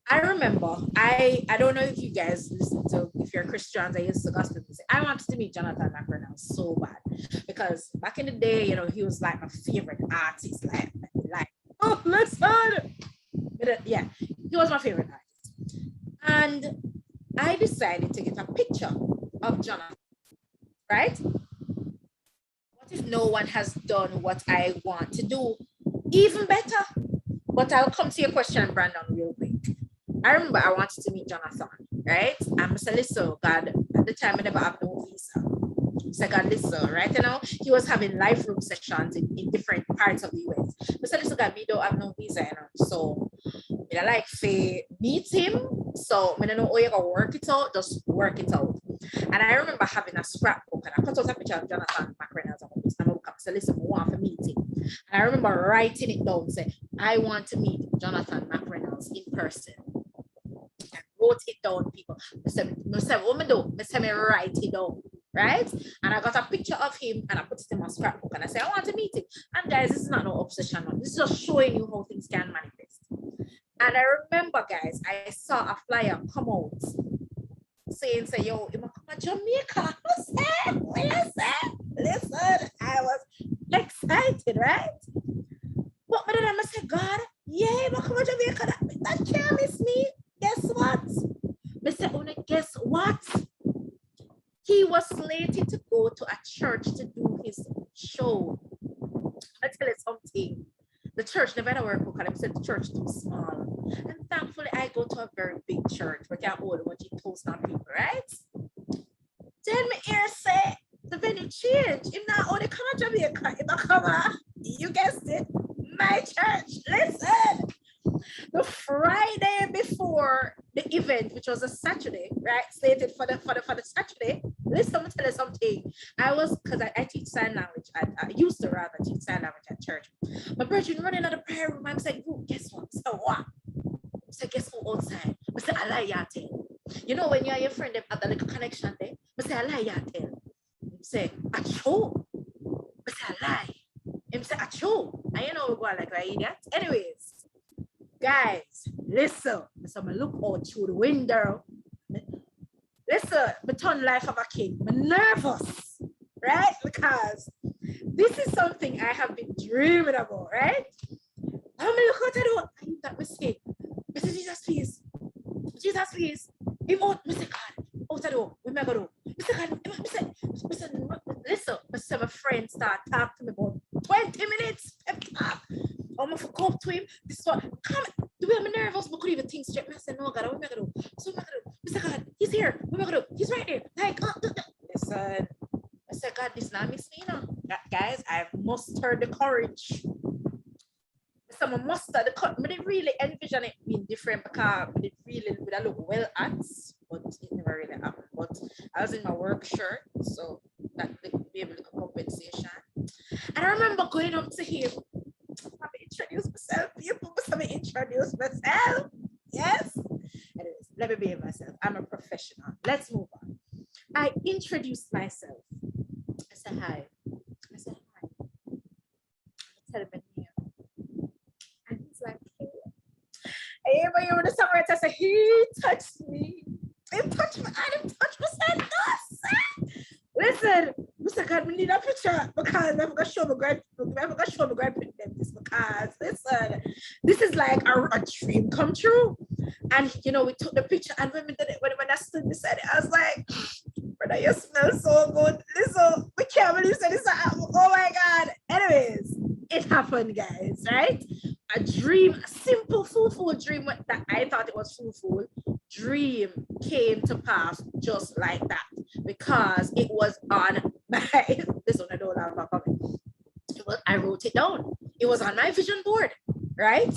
I remember, I don't know if you guys listen to, if you're Christians, I used to gospel music. I wanted to meet Jonathan McReynolds so bad because back in the day, he was like my favorite artist, like, oh, listen. Yeah, he was my favorite artist. And I decided to get a picture of Jonathan, right? What if no one has done what I want to do? Even better. But I'll come to your question, Brandon, real quick. I remember I wanted to meet Jonathan, right? I'm Mr. Lisso, God, at the time I never have no visa. Mr. God Lisso, right? He was having live room sessions in different parts of the US. Mr. Lisso, God, me don't have no visa, so I like to meet him. So I don't know how you gonna work it out, just work it out. And I remember having a scrapbook and I cut out a picture of Jonathan McReynolds and I put Mr. Lisso, I want to meet him. And I remember writing it down, saying, I want to meet Jonathan McReynolds in person. I wrote it down, people. I said, what me do? I said, me write it down, right? And I got a picture of him and I put it in my scrapbook and I said, I want to meet him. And guys, this is not no obsession. This is just showing you how things can manifest. And I remember, guys, I saw a flyer come out saying, yo, you come to Jamaica. Listen, I was excited, right? But then I said, God, yeah, you come to Jamaica. That can't miss me. Guess what? I said, guess what? He was slated to go to a church to do his show. I tell you something. The church never had a work because I said the church too small. And thankfully, I go to a very big church where I can hold 1,000 people, right? Then my ear say, the venue change. If not only come to Jamaica, if I come, you guessed it, my church. Listen. The Friday before the event, which was a Saturday, right? Slated for the Saturday. Listen, let me tell you something. Because I teach sign language. I used to rather teach sign language at church. My brother running out of the prayer room. I'm saying, oh, guess what? So what? I said, guess who outside? I said, Alayate. You know, when you and your friend them have that little connection there, but say I lie, you tell. Him say, achoo. But say I lie. Him say, achoo. And you know we go like an idiot. Anyways, guys, listen. So I look out through the window. Listen, I turn life of a king. I'm nervous, right? Because this is something I have been dreaming about, right? I'm look out the door. I hear that mistake. I say, Jesus, please. Jesus, please. Him out. I say, God, out the door. Where am I going to do? I say, God, listen. I say, my friend start talking to me about 20 minutes. Pep talk. I'm going to go up to him. This is what, come, the way I'm nervous, but could even think straight. I said, no, God, what am I going to do? So what am I going to do? I said, God, he's here. What am I going to do? He's right there. Like, listen. I said, God, this not miss me, you know. Guys, I've mustered the courage. So I mustered the courage. I didn't really envision it being different because I didn't really would I look well at, but it never really happened. But I was in my work shirt, so that would be able to compensation. And I remember going up to him. Let me introduce myself. People must me introduce myself. Yes. Anyways, let me be myself. I'm a professional. Let's move on. I introduced myself. I said hi. I said hi. I tell him my name. And he's like, hey, but you want to summarize? I said, he touched me. He touched me. I didn't touch my son. No, listen, Mr. God, we need a picture because I'm going to show my grandparents this because listen, this is like a dream come true. And you know, we took the picture, and when we did it, when I stood beside it, I was like, brother, you smell so good. Listen, we can't believe this. Oh my God. Anyways, it happened, guys, right? A dream, a simple fool dream that I thought it was fool dream came to pass just like that because it was on my, this one I don't have a comment. I wrote it down. It was on my vision board, right?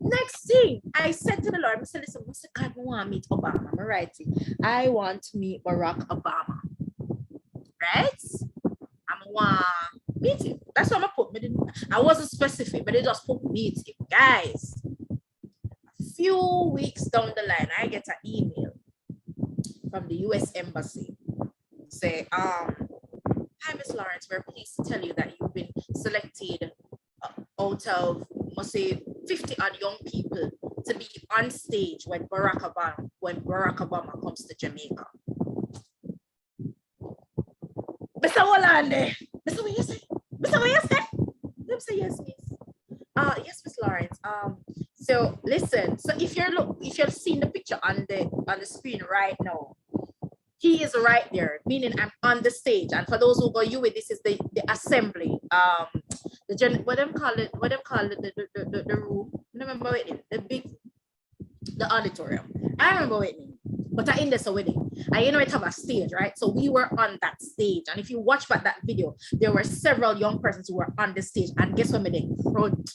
Next thing, I said to the Lord, I said, listen, Mr. God, I want to meet Obama. I'm writing. I want to meet Barack Obama. Right? I'm want to meet him. That's what I put. I wasn't specific, but they just put meet him. Guys, a few weeks down the line, I get an email from the US Embassy. Say, hi, Miss Lawrence, we're pleased to tell you that you've been selected out of, must say, 50 odd young people to be on stage when Barack Obama comes to Jamaica. Mr. Holland, Mr. What you say? Mr. What you say? Let me say yes, miss. Yes, Miss Lawrence. So listen. So if you're seeing the picture on the screen right now, he is right there, meaning I'm on the stage. And for those who go you with this is the assembly. What them call it? The room? I remember it. The auditorium. I remember it. But I in this already. And you know it have a stage, right? So we were on that stage. And if you watch back that video, there were several young persons who were on the stage. And guess what? They front.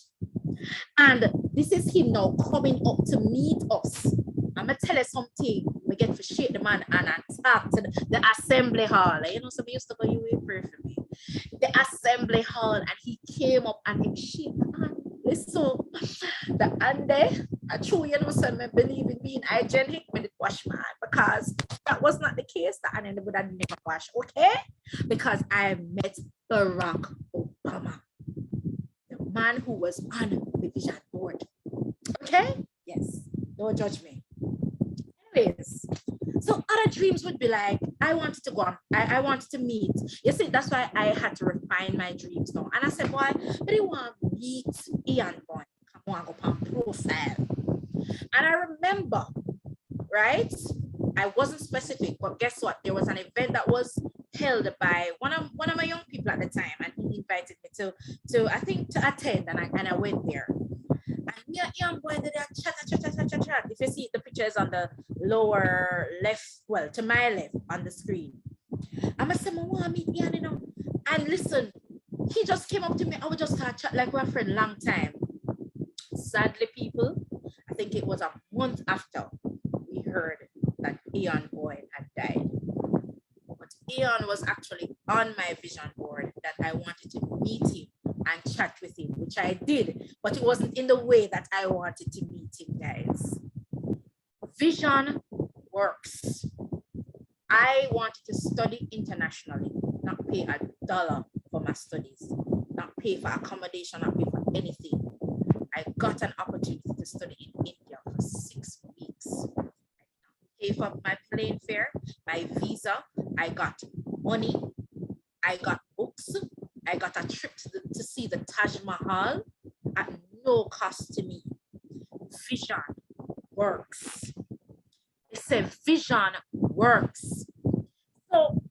And this is him now coming up to meet us. I'm gonna tell you something. We get to shake the man and talk to the assembly hall. You know, some used to go, you wait pray for me. The assembly hall, and he came up and he shake the hand. Listen, the Andy, I truly, you know, some believe in me in hygienic when it wash my hand because that was not the case. That Andy would have never wash, okay? Because I met Barack Obama, the man who was on the vision board. Okay? Yes. Don't judge me. Anyways, so other dreams would be like, I wanted to go on, I wanted to meet. You see, that's why I had to refine my dreams now. And I said, boy, but I want to meet Ian Boy. I want to go on profile. And I remember, right? I wasn't specific, but guess what? There was an event that was held by one of my young people at the time, and he invited me to I think to attend, and I went there. And me and young boy did a chat. If you see the picture is on the lower left, well, to my left on the screen. I must say, I want to meet Ian, you know. And listen, he just came up to me. I would just start chat like we're friends long time. Sadly, people, I think it was a month after we heard that Ian Boyd had died. But Ian was actually on my vision board that I wanted to meet him and chat with him, which I did, but it wasn't in the way that I wanted to meet him, guys. Vision works. I wanted to study internationally, not pay $1 for my studies, not pay for accommodation, not pay for anything. I got an opportunity to study in India for 6 weeks. Pay for my plane fare, my visa, I got money, I got books, I got a trip to see the Taj Mahal at no cost to me. Vision works. It's a vision works. So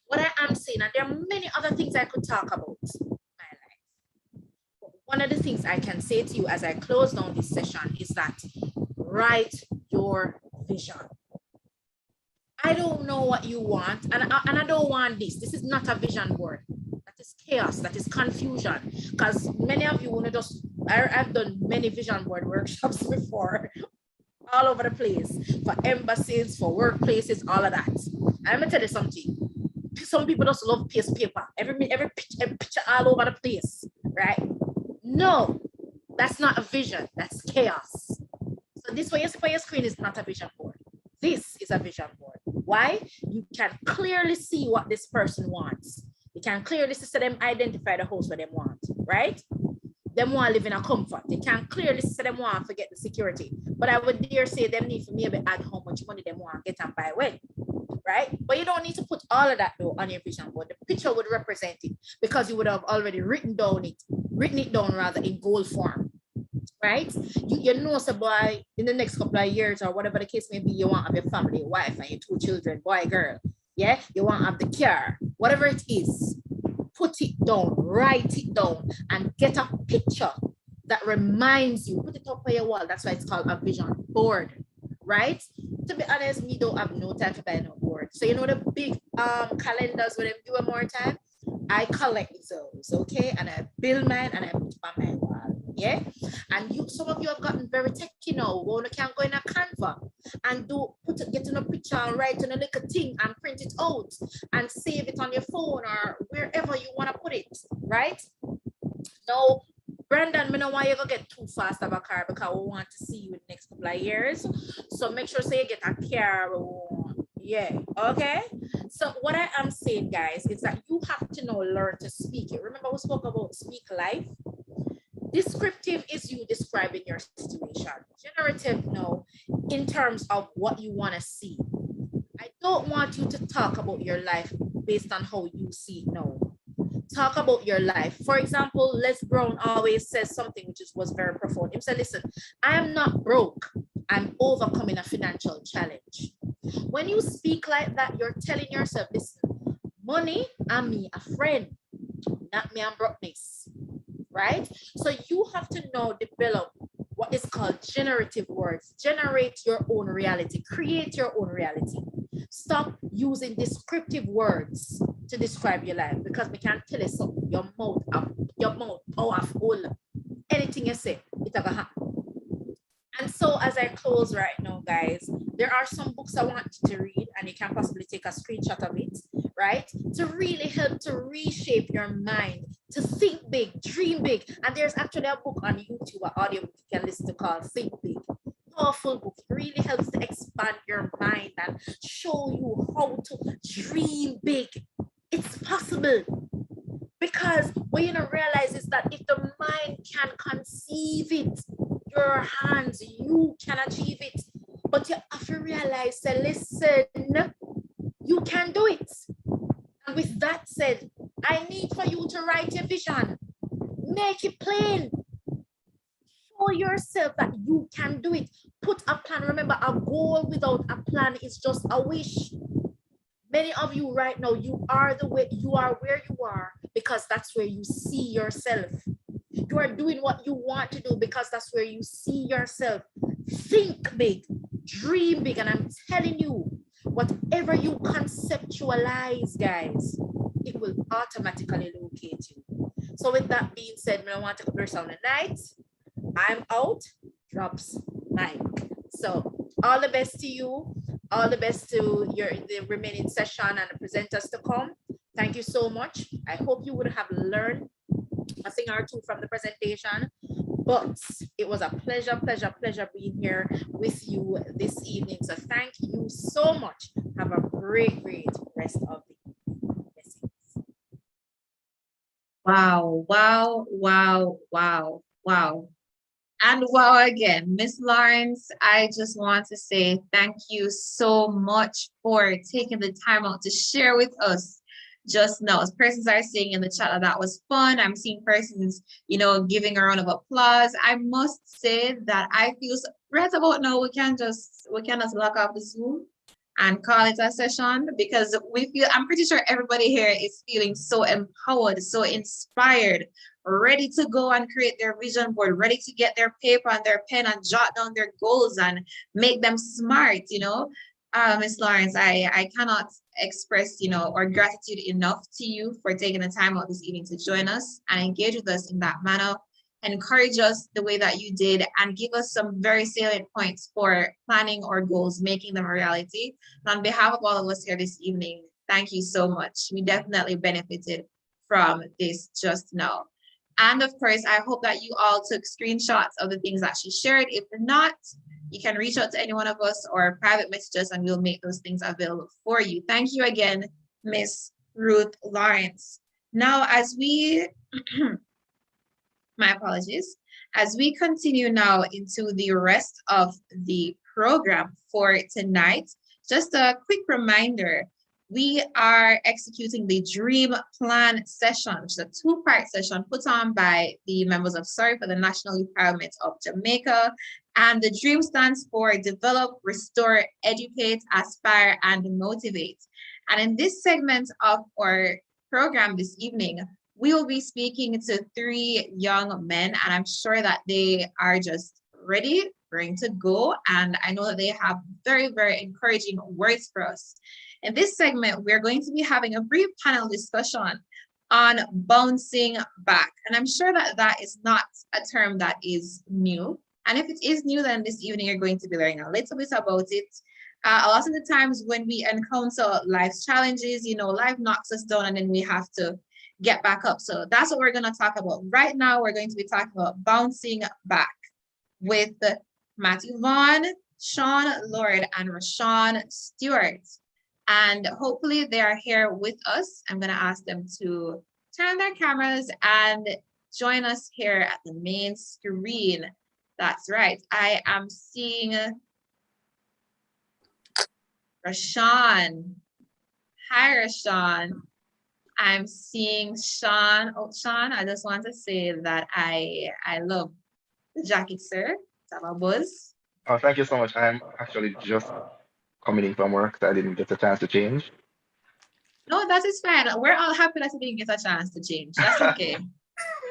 what I am saying, and there are many other things I could talk about in my life. But one of the things I can say to you as I close down this session is that write your vision. I don't know what you want, and I don't want this. This is not a vision board. That is chaos, that is confusion. Because many of you want to just, I've done many vision board workshops before, all over the place, for embassies, for workplaces, all of that. And I'm gonna tell you something. Some people just love paste paper, every picture all over the place, right? No, that's not a vision, that's chaos. So this what you see on your screen is not a vision board. This is a vision board. Why? You can clearly see what this person wants. You can clearly see them identify the house where they want, right? Them want to live in a comfort. They can clearly see them want to forget the security. But I would dare say them need to maybe add how much money they want to get and buy when, right? But you don't need to put all of that though on your vision board. The picture would represent it because you would have already written it down rather in goal form, right? You know, so boy, in the next couple of years or whatever the case may be, you want to have your family, wife and your 2 children, boy, girl. Yeah, you want to have the car, whatever it is, put it down, write it down, and get a picture that reminds you, put it up on your wall. That's why it's called a vision board, right? To be honest, me don't have no time to buy no board. So you know the big calendars where they do it more time? I collect those, okay? And I build mine and I put it on my wall, yeah? And some of you have gotten very techy now. You can go in a Canva and get in a picture and write in a little thing and print it out and save it on your phone or wherever you want to put it, right? Now, Brandon, I don't want you to get too fast of a car because we want to see you in the next couple of years. So make sure you get a car. Yeah, okay. So what I am saying, guys, is that you have to now learn to speak it. Remember we spoke about speak life? Descriptive is you describing your situation. Generative, no, in terms of what you want to see. I don't want you to talk about your life based on how you see it now. Talk about your life. For example, Les Brown always says something which was very profound. He said, listen, I am not broke. I'm overcoming a financial challenge. When you speak like that, you're telling yourself, listen, money and me a friend, not me and brokenness, right? So you have to now develop what is called generative words. Generate your own reality. Create your own reality. Stop using descriptive words to describe your life because we can't tell you something. Your mouth powerful. Anything you say, it's gonna happen. And so as I close right now, guys, there are some books I want you to read and you can possibly take a screenshot of it, right? To really help to reshape your mind, to think big, dream big. And there's actually a book on YouTube, an audio book you can listen to called Think Big. Powerful book. It really helps to expand your mind and show you how to dream big. It's possible. Because what you don't realize is that if the mind can conceive it, your hands, you can achieve it. But you have to realize that, listen, you can do it. And with that said, I need for you to write your vision. Make it plain. Show yourself that you can do it. Put a plan. Remember, a goal without a plan is just a wish. Many of you right now, you are where you are because that's where you see yourself. You are doing what you want to do because that's where you see yourself. Think big, dream big, and I'm telling you, whatever you conceptualize, guys, it will automatically locate you. So with that being said, I want to go on the night. I'm out, drops mic. So all the best to you. All the best to the remaining session and the presenters to come. Thank you so much. I hope you would have learned a thing or two from the presentation. But it was a pleasure being here with you this evening. So thank you so much. Have a great rest of the evening. Wow, wow, wow, wow, wow. And wow again, Miss Lawrence, I just want to say thank you so much for taking the time out to share with us just now. As persons are saying in the chat that was fun. I'm seeing persons, giving a round of applause. I must say that I feel right about now we can just lock off the Zoom and call it a session, because I'm pretty sure everybody here is feeling so empowered, so inspired, ready to go and create their vision board, ready to get their paper and their pen and jot down their goals and make them smart. Ms. Lawrence, I cannot express, or gratitude enough to you for taking the time out this evening to join us and engage with us in that manner, encourage us the way that you did, and give us some very salient points for planning our goals, making them a reality. And on behalf of all of us here this evening, thank you so much. We definitely benefited from this just now. And of course, I hope that you all took screenshots of the things that she shared. If not, you can reach out to any one of us or private message us and we'll make those things available for you. Thank you again, Miss Ruth Lawrence. Now, as we my apologies. As we continue now into the rest of the program for tonight, just a quick reminder, we are executing the Dream Plan session, which is a two-part session put on by the members of Surrey for the National Youth Parliament of Jamaica. And the DREAM stands for Develop, Restore, Educate, Aspire, and Motivate. And in this segment of our program this evening, we will be speaking to 3 young men, and I'm sure that they are just ready to go. And I know that they have very, very encouraging words for us. In this segment, we're going to be having a brief panel discussion on bouncing back. And I'm sure that that is not a term that is new. And if it is new, then this evening you're going to be learning a little bit about it. A lot of the times when we encounter life's challenges, life knocks us down and then we have to get back up. So that's what we're going to talk about. Right now, we're going to be talking about bouncing back with Matthew Vaughn, Sean Lord, and Rashawn Stewart. And hopefully they are here with us. I'm going to ask them to turn their cameras and join us here at the main screen. That's right. I am seeing Rashawn. Hi, Rashawn. I'm seeing Sean. Oh, Sean, I just want to say that I love the jacket, sir. It's a buzz. Oh, thank you so much. I'm actually just coming in from work, so I didn't get a chance to change. No, that is fine. We're all happy that you didn't get a chance to change. That's okay.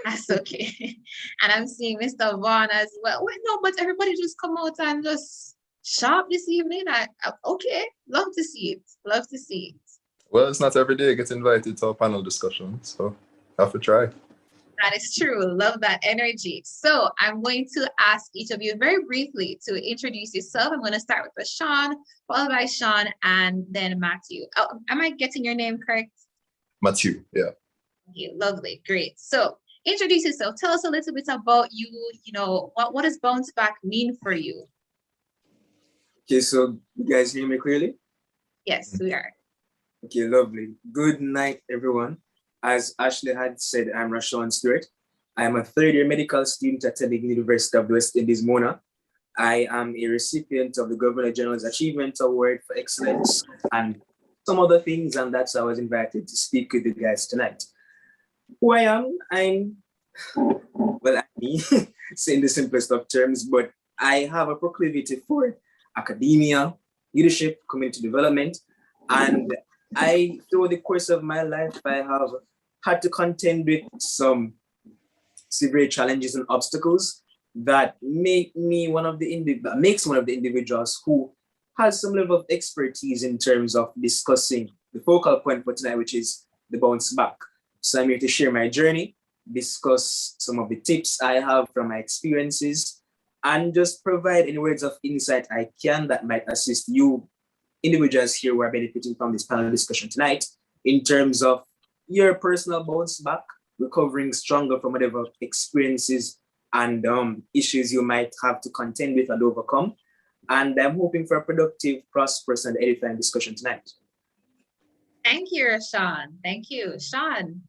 That's okay. And I'm seeing Mr. Vaughn as well. Wait, no, but everybody just come out and just shop this evening. Okay, love to see it. Love to see it. Well, it's not every day I get invited to a panel discussion, so have to try. That is true. Love that energy. So I'm going to ask each of you very briefly to introduce yourself. I'm going to start with Sean, followed by Sean, and then Matthew. Oh, am I getting your name correct? Matthew, yeah. Okay, lovely, great. So introduce yourself. Tell us a little bit about you. What does bounce back mean for you? Okay, so you guys hear me clearly? Yes, we are. Okay, lovely. Good night, everyone. As Ashley had said, I'm Rashawn Stewart. I am a third-year medical student attending the University of the West Indies, Mona. I am a recipient of the Governor General's Achievement Award for Excellence and some other things, and that's why I was invited to speak with you guys tonight. Who I am, I'm me, saying the simplest of terms, but I have a proclivity for academia, leadership, community development, and through the course of my life, I have had to contend with some severe challenges and obstacles that makes one of the individuals who has some level of expertise in terms of discussing the focal point for tonight, which is the bounce back. So I'm here to share my journey, discuss some of the tips I have from my experiences, and just provide any words of insight I can that might assist you individuals here who are benefiting from this panel discussion tonight in terms of your personal bounce back, recovering stronger from whatever experiences and issues you might have to contend with and overcome. And I'm hoping for a productive, prosperous, and edifying discussion tonight. Thank you, Sean. Thank you. Sean.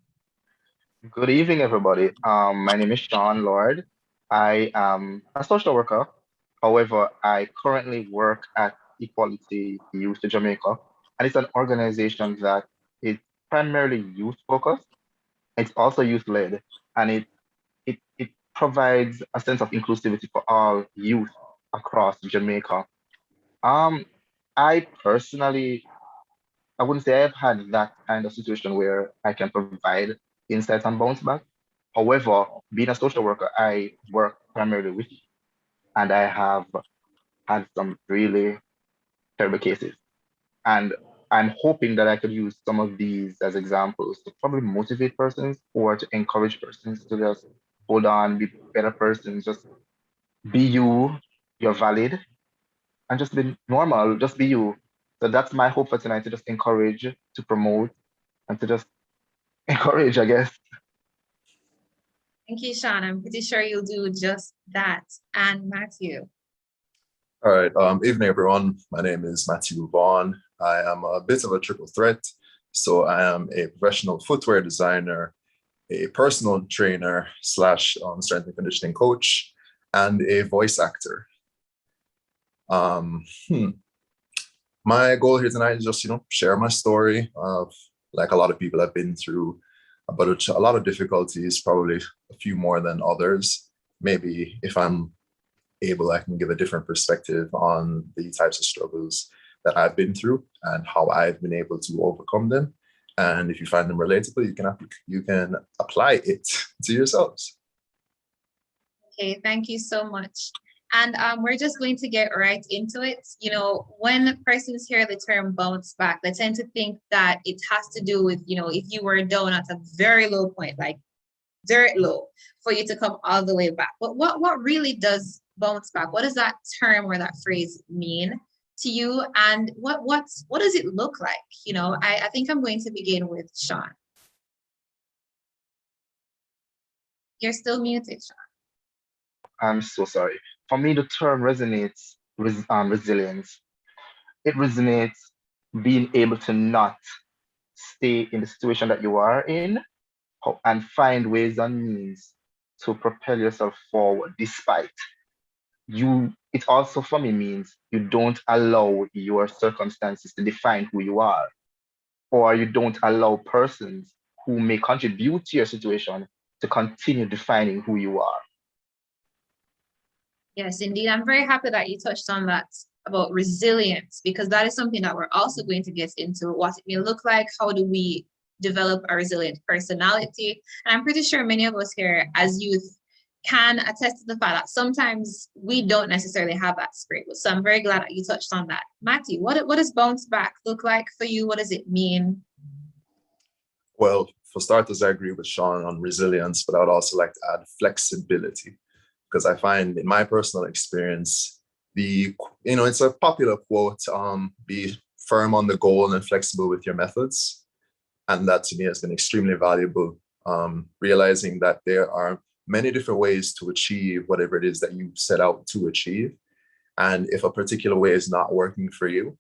Good evening, everybody. My name is Sean Lord. I am a social worker. However, I currently work at Equality Youth Jamaica, and it's an organization that is primarily youth focused. It's also youth led, and it provides a sense of inclusivity for all youth across Jamaica. Um, I personally, I wouldn't say I've had that kind of situation where I can provide insights and bounce back. However, being a social worker, I work primarily with youth, and I have had some really terrible cases. And I'm hoping that I could use some of these as examples to probably motivate persons or to encourage persons to just hold on, be better persons, just be you, you're valid, and just be normal, just be you. So that's my hope for tonight, to just encourage, to promote, and to just encourage, I guess. Thank you, Sean. I'm pretty sure you'll do just that. And Matthew. All right. Evening, everyone. My name is Matthew Vaughn. I am a bit of a triple threat. So I am a professional footwear designer, a personal trainer slash strength and conditioning coach, and a voice actor. My goal here tonight is just, share my story of, like a lot of people have been through, but a lot of difficulties, probably a few more than others. Maybe if I'm able, I can give a different perspective on the types of struggles that I've been through and how I've been able to overcome them. And if you find them relatable, you can apply it to yourselves. Okay, thank you so much. And we're just going to get right into it. When persons hear the term bounce back, they tend to think that it has to do with, if you were down at a very low point, like dirt low, for you to come all the way back. But what really does bounce back? What does that term or that phrase mean to you? And what does it look like? I think I'm going to begin with Sean. You're still muted, Sean. I'm so sorry. For me, the term resonates with resilience. It resonates being able to not stay in the situation that you are in and find ways and means to propel yourself forward despite you. It also for me means you don't allow your circumstances to define who you are, or you don't allow persons who may contribute to your situation to continue defining who you are. Yes, indeed. I'm very happy that you touched on that about resilience, because that is something that we're also going to get into, what it may look like, how do we develop a resilient personality. And I'm pretty sure many of us here as youth can attest to the fact that sometimes we don't necessarily have that spirit. So I'm very glad that you touched on that. Matthew, what does bounce back look like for you? What does it mean? Well, for starters, I agree with Sean on resilience, but I would also like to add flexibility, because I find in my personal experience, it's a popular quote, be firm on the goal and flexible with your methods. And that to me has been extremely valuable, realizing that there are many different ways to achieve whatever it is that you set out to achieve. And if a particular way is not working for you,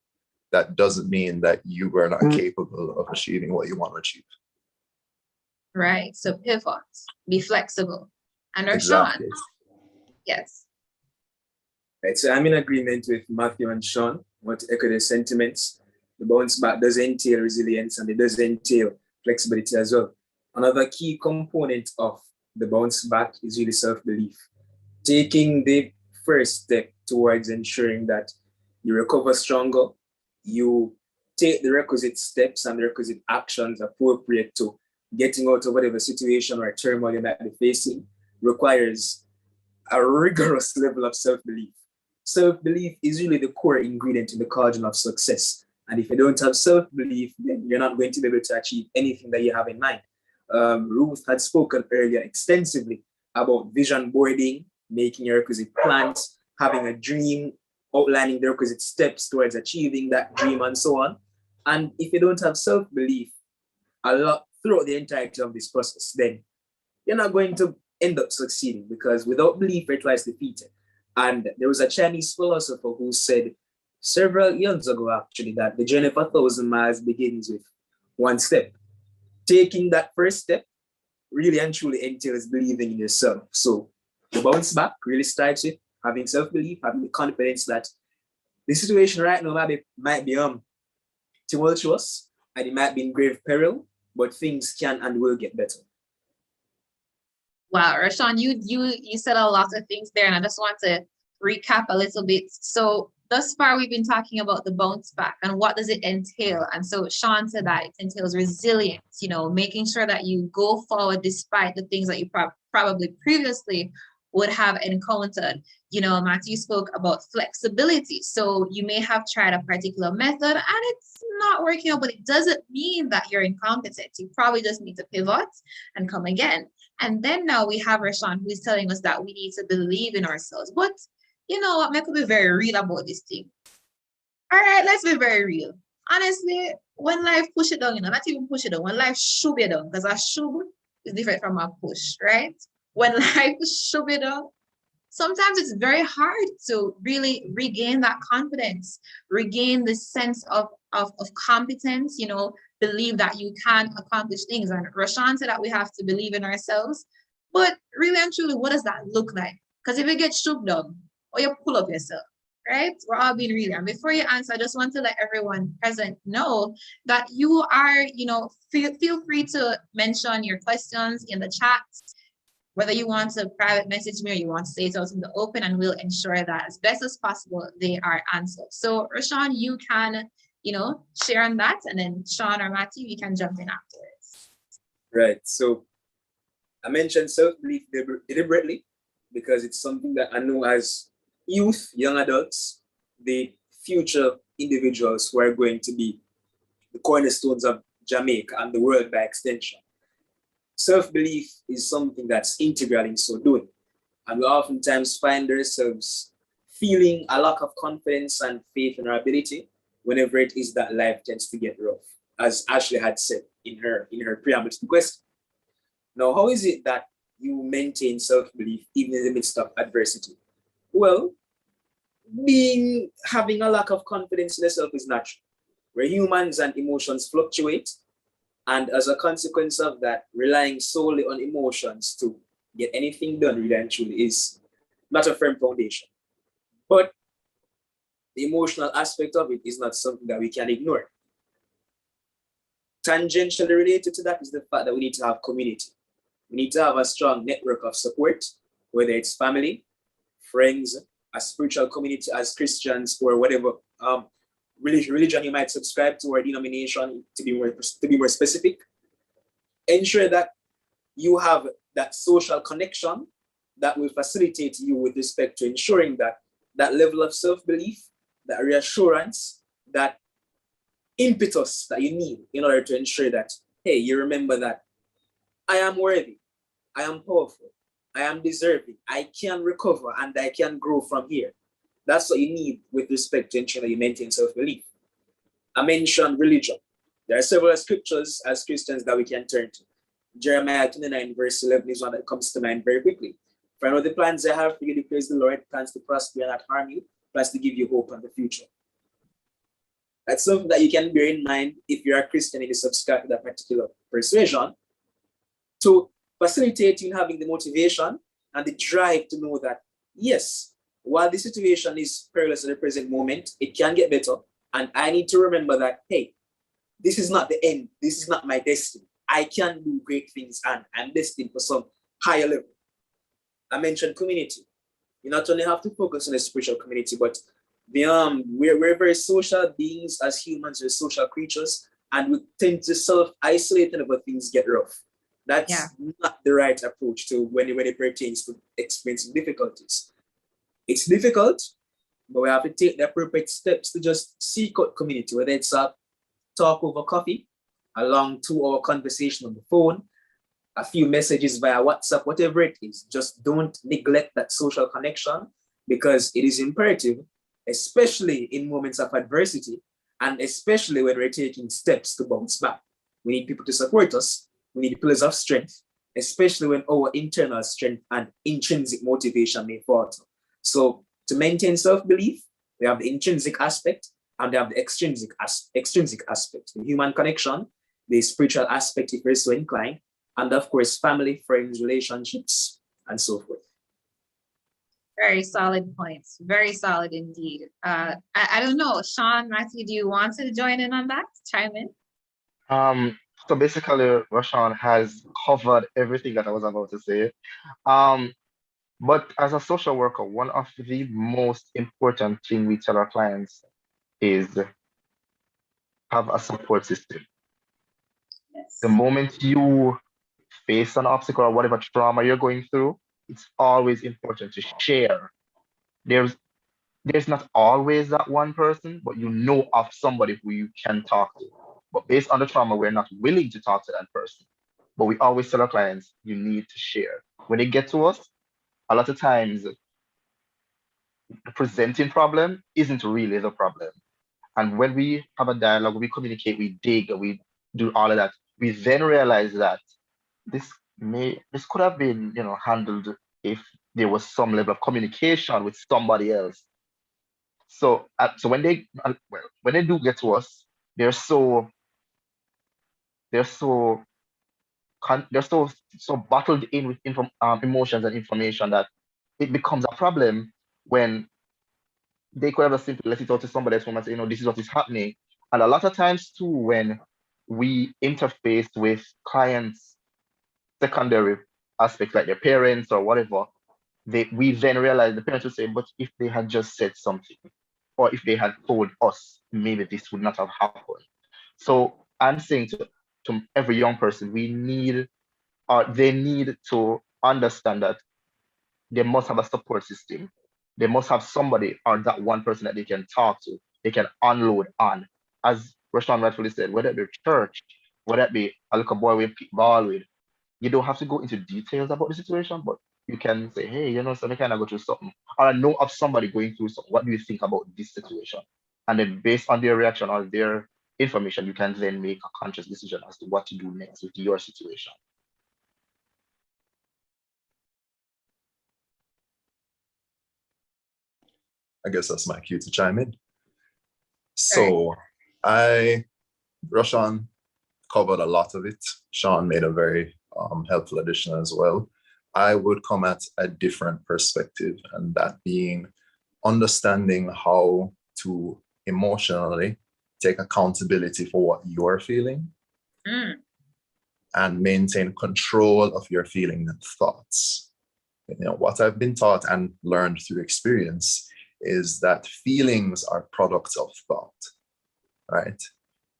that doesn't mean that you are not capable of achieving what you want to achieve. Right. So pivot, be flexible. And Exactly. Sean. Yes. Right, so I'm in agreement with Matthew and Sean. I want to echo their sentiments. The bounce back does entail resilience, and it does entail flexibility as well. Another key component of the bounce back is really self-belief. Taking the first step towards ensuring that you recover stronger, you take the requisite steps and the requisite actions appropriate to getting out of whatever situation or turmoil you might be facing, requires a rigorous level of self-belief. Self-belief is really the core ingredient in the cauldron of success. And if you don't have self-belief, then you're not going to be able to achieve anything that you have in mind. Ruth had spoken earlier extensively about vision boarding, making your requisite plans, having a dream, outlining the requisite steps towards achieving that dream, and so on. And if you don't have self-belief a lot throughout the entirety of this process, then you're not going to end up succeeding, because without belief, it lies defeated. And there was a Chinese philosopher who said several years ago, actually, that the journey of 1,000 miles begins with one step. Taking that first step really and truly entails believing in yourself. So the bounce back really starts with having self-belief, having the confidence that the situation right now might be tumultuous and it might be in grave peril, but things can and will get better. Wow, Rashawn, you said a lot of things there, and I just want to recap a little bit. So thus far, we've been talking about the bounce back and what does it entail. And so Sean said that it entails resilience, making sure that you go forward despite the things that you probably previously would have encountered. Matthew spoke about flexibility. So you may have tried a particular method and it's not working out, but it doesn't mean that you're incompetent. You probably just need to pivot and come again. And then now we have Rashawn, who is telling us that we need to believe in ourselves. But you know what? I could be very real about this thing. All right, let's be very real. Honestly, when life push it down, not even push it down, when life shove it down, because a shove is different from a push, right? When life shove it down, sometimes it's very hard to really regain that confidence, regain the sense of competence, believe that you can accomplish things. And Rashawn said that we have to believe in ourselves. But really and truly, what does that look like? Because if you get shoved down or you pull up yourself, right? We're all being real. And before you answer, I just want to let everyone present know that you are, feel free to mention your questions in the chat, whether you want to private message me or you want to say it out in the open, and we'll ensure that as best as possible, they are answered. So Rashawn, you can, share on that, and then Sean or Matthew, you can jump in afterwards. Right. So I mentioned self-belief deliberately because it's something that I know as youth, young adults, the future individuals who are going to be the cornerstones of Jamaica and the world by extension. Self-belief is something that's integral in so doing. And we oftentimes find ourselves feeling a lack of confidence and faith in our ability whenever it is that life tends to get rough, as Ashley had said in her preamble to the question. Now, how is it that you maintain self-belief even in the midst of adversity? Well, having a lack of confidence in yourself is natural. We're humans and emotions fluctuate. And as a consequence of that, relying solely on emotions to get anything done really and truly is not a firm foundation. But the emotional aspect of it is not something that we can ignore. Tangentially related to that is the fact that we need to have community. We need to have a strong network of support, whether it's family, friends, a spiritual community as Christians, or whatever religion you might subscribe to, or denomination, to be more specific. Ensure that you have that social connection that will facilitate you with respect to ensuring that that level of self-belief, that reassurance, that impetus that you need in order to ensure that, hey, you remember that I am worthy, I am powerful, I am deserving, I can recover, and I can grow from here. That's what you need with respect to ensuring that you maintain self-belief. I mentioned religion. There are several scriptures as Christians that we can turn to. Jeremiah 29 verse 11 is one that comes to mind very quickly. For I know the plans I have for you, declares the Lord, plans to prosper and not harm you, plans to give you hope on the future. That's something that you can bear in mind if you're a Christian and you subscribe to that particular persuasion, to facilitate you in having the motivation and the drive to know that, yes, while the situation is perilous at the present moment, it can get better. And I need to remember that, hey, this is not the end. This is not my destiny. I can do great things and I'm destined for some higher level. I mentioned community. You not only have to focus on the spiritual community, but we're very social beings as humans. We're social creatures, and we tend to self-isolate whenever things get rough. That's not the right approach to when it pertains to experiencing difficulties. It's difficult, but we have to take the appropriate steps to just seek out community, whether it's a talk over coffee, a long 2-hour conversation on the phone, a few messages via WhatsApp, whatever it is. Just don't neglect that social connection, because it is imperative, especially in moments of adversity, and especially when we're taking steps to bounce back. We need people to support us. We need pillars of strength. especially when our internal strength and intrinsic motivation may falter. So to maintain self-belief, we have the intrinsic aspect and they have the extrinsic aspect, the human connection, the spiritual aspect if we're so inclined, and of course, family, friends, relationships, and so forth. Very solid points. Very solid indeed. I don't know, Sean, Matthew, do you want to join in on that? Chime in. So basically, Rashawn has covered everything that I was about to say. Um, but as a social worker, one of the most important thing we tell our clients is have a support system. Yes. The moment you face an obstacle or whatever trauma you're going through, it's always important to share. There's there's not always that one person, but you know of somebody who you can talk to. But based on the trauma, we're not willing to talk to that person. But we always tell our clients, you need to share. When they get to us, a lot of times the presenting problem isn't really the problem. And when we have a dialogue, we communicate, we dig, we do all of that, we then realize that this could have been, handled if there was some level of communication with somebody else. So when they do get to us, they're so they're so they're so bottled in with emotions and information that it becomes a problem when they could have just simply let it out to somebody else and say, this is what is happening. And a lot of times too, when we interface with clients' secondary aspects like their parents or whatever, we then realize the parents will say, but if they had just said something, or if they had told us, maybe this would not have happened. So I'm saying to every young person, they need to understand that they must have a support system. They must have somebody or that one person that they can talk to, they can unload on. As Rashawn rightfully said, whether it be church, whether it be a little boy with ball with, you don't have to go into details about the situation, but you can say, hey, so I kind of go through something. Or I know of somebody going through something. What do you think about this situation? And then based on their reaction or their information, you can then make a conscious decision as to what to do next with your situation. I guess that's my cue to chime in. So Roshan covered a lot of it. Sean made a very helpful addition as well. I would come at a different perspective, and that being understanding how to emotionally take accountability for what you're feeling and maintain control of your feelings and thoughts. What I've been taught and learned through experience is that feelings are products of thought, right?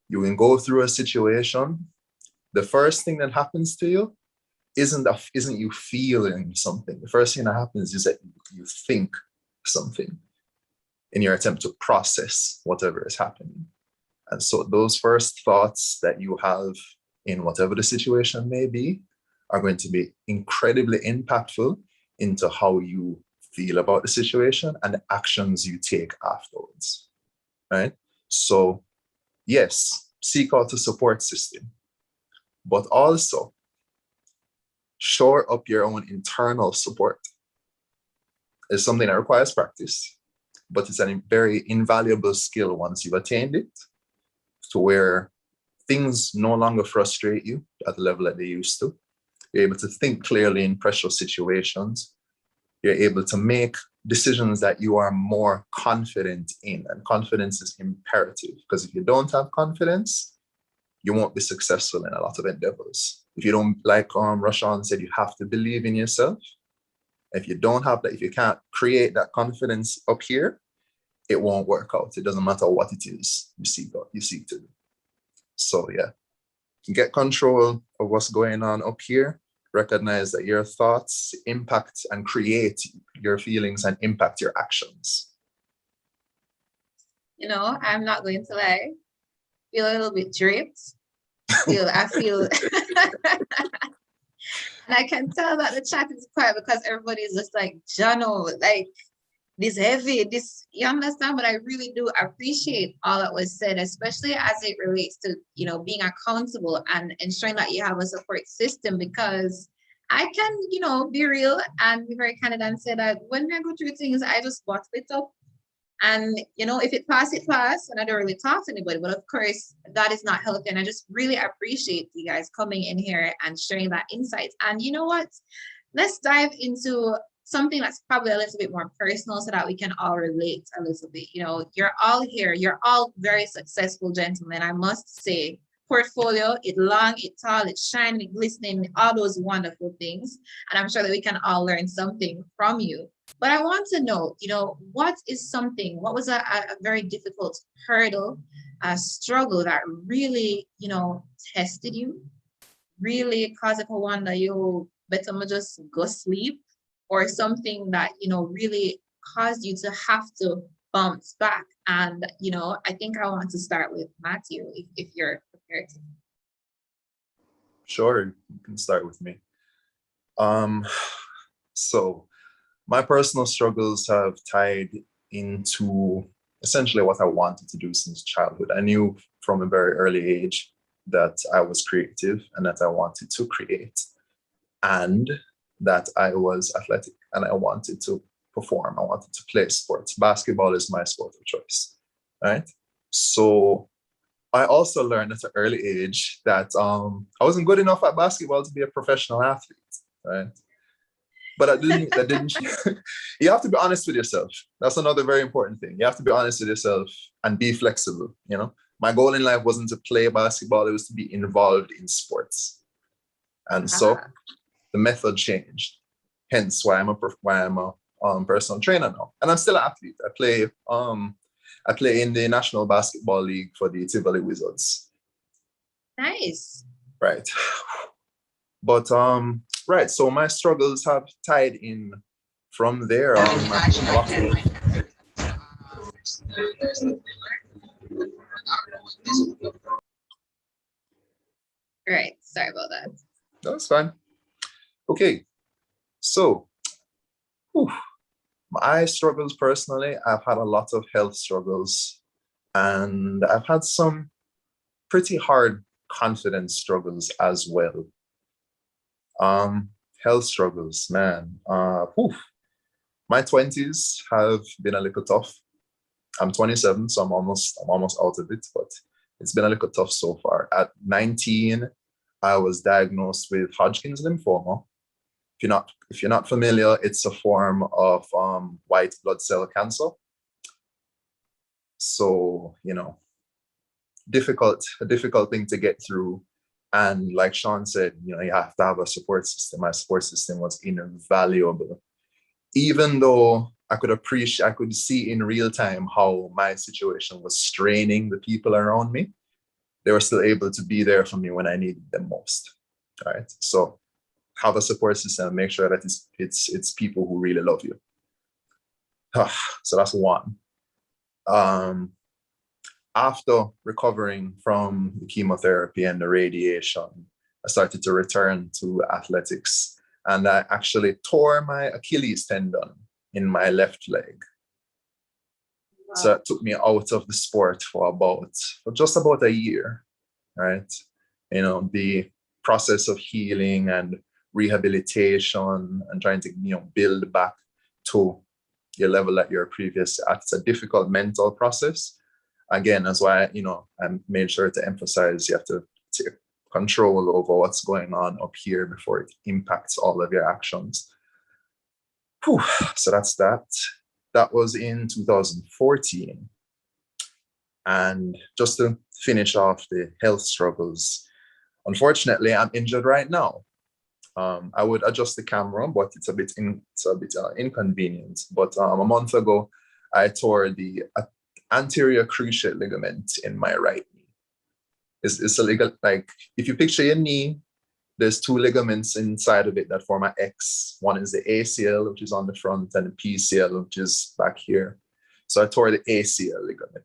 You can go through a situation. The first thing that happens to you isn't you feeling something. The first thing that happens is that you think something in your attempt to process whatever is happening. And so those first thoughts that you have in whatever the situation may be are going to be incredibly impactful into how you feel about the situation and the actions you take afterwards, right? So yes, seek out a support system, but also shore up your own internal support. It's something that requires practice, but it's a very invaluable skill once you've attained it, to where things no longer frustrate you at the level that they used to. You're able to think clearly in pressure situations. You're able to make decisions that you are more confident in, and confidence is imperative, because if you don't have confidence, you won't be successful in a lot of endeavors. If you don't, like Rashawn said, you have to believe in yourself. If you don't have that, if you can't create that confidence up here, it won't work out. It doesn't matter what it is you seek to do. So yeah, get control of what's going on up here. Recognize that your thoughts impact and create your feelings and impact your actions. I'm not going to lie. Feel a little bit draped. I feel and I can tell that the chat is quiet because everybody's just like, Jono, like this heavy, you understand? But I really do appreciate all that was said, especially as it relates to, being accountable and ensuring that you have a support system, because I can, be real and be very candid and say that when I go through things, I just bottle it up. And, if it pass, it pass. And I don't really talk to anybody. But of course, that is not healthy. And I just really appreciate you guys coming in here and sharing that insight. And you know what? Let's dive into something that's probably a little bit more personal so that we can all relate a little bit. You're all here. You're all very successful gentlemen, I must say. Portfolio, it long, it tall, it's shining, it glistening, all those wonderful things. And I'm sure that we can all learn something from you. But I want to know, what was a very difficult hurdle, a struggle that really, tested you, really caused a wonder you better just go sleep, or something that, really caused you to have to bounce back. And, I think I want to start with Matthew, if you're prepared to. Sure, you can start with me. So my personal struggles have tied into essentially what I wanted to do since childhood. I knew from a very early age that I was creative and that I wanted to create, and that I was athletic and I wanted to perform. I wanted to play sports. Basketball is my sport of choice, right? So I also learned at an early age that I wasn't good enough at basketball to be a professional athlete, right? But that didn't. You have to be honest with yourself. That's another very important thing. You have to be honest with yourself and be flexible. My goal in life wasn't to play basketball; it was to be involved in sports. And so the method changed. Hence, why I'm a personal trainer now, and I'm still an athlete. I play in the National Basketball League for the Tivoli Wizards. Nice. Right. But right, so my struggles have tied in from there. Right, sorry about that. That's fine. Okay, so my struggles personally, I've had a lot of health struggles, and I've had some pretty hard confidence struggles as well. Health struggles, man. My 20s have been a little tough. I'm 27, so I'm almost out of it, but it's been a little tough so far. At 19, I was diagnosed with Hodgkin's lymphoma. If you're not familiar, it's a form of white blood cell cancer. So, a difficult thing to get through. And like Sean said, you have to have a support system. My support system was invaluable. Even though I could see in real time how my situation was straining the people around me, they were still able to be there for me when I needed them most. All right. So have a support system and make sure that it's people who really love you. So that's one. After recovering from the chemotherapy and the radiation, I started to return to athletics, and I actually tore my Achilles tendon in my left leg. Wow. So it took me out of the sport for just about a year, right? The process of healing and rehabilitation and trying to, build back to your level that you're previous at. It's a difficult mental process. Again, that's why, I made sure to emphasize you have to take control over what's going on up here before it impacts all of your actions. Whew. So that's that. That was in 2014. And just to finish off the health struggles, unfortunately, I'm injured right now. I would adjust the camera, but it's a bit inconvenient. But a month ago, I tore the anterior cruciate ligament in my right knee. It's a like if you picture your knee, there's two ligaments inside of it that form an X. One is the ACL, which is on the front, and the PCL, which is back here. So I tore the ACL ligament.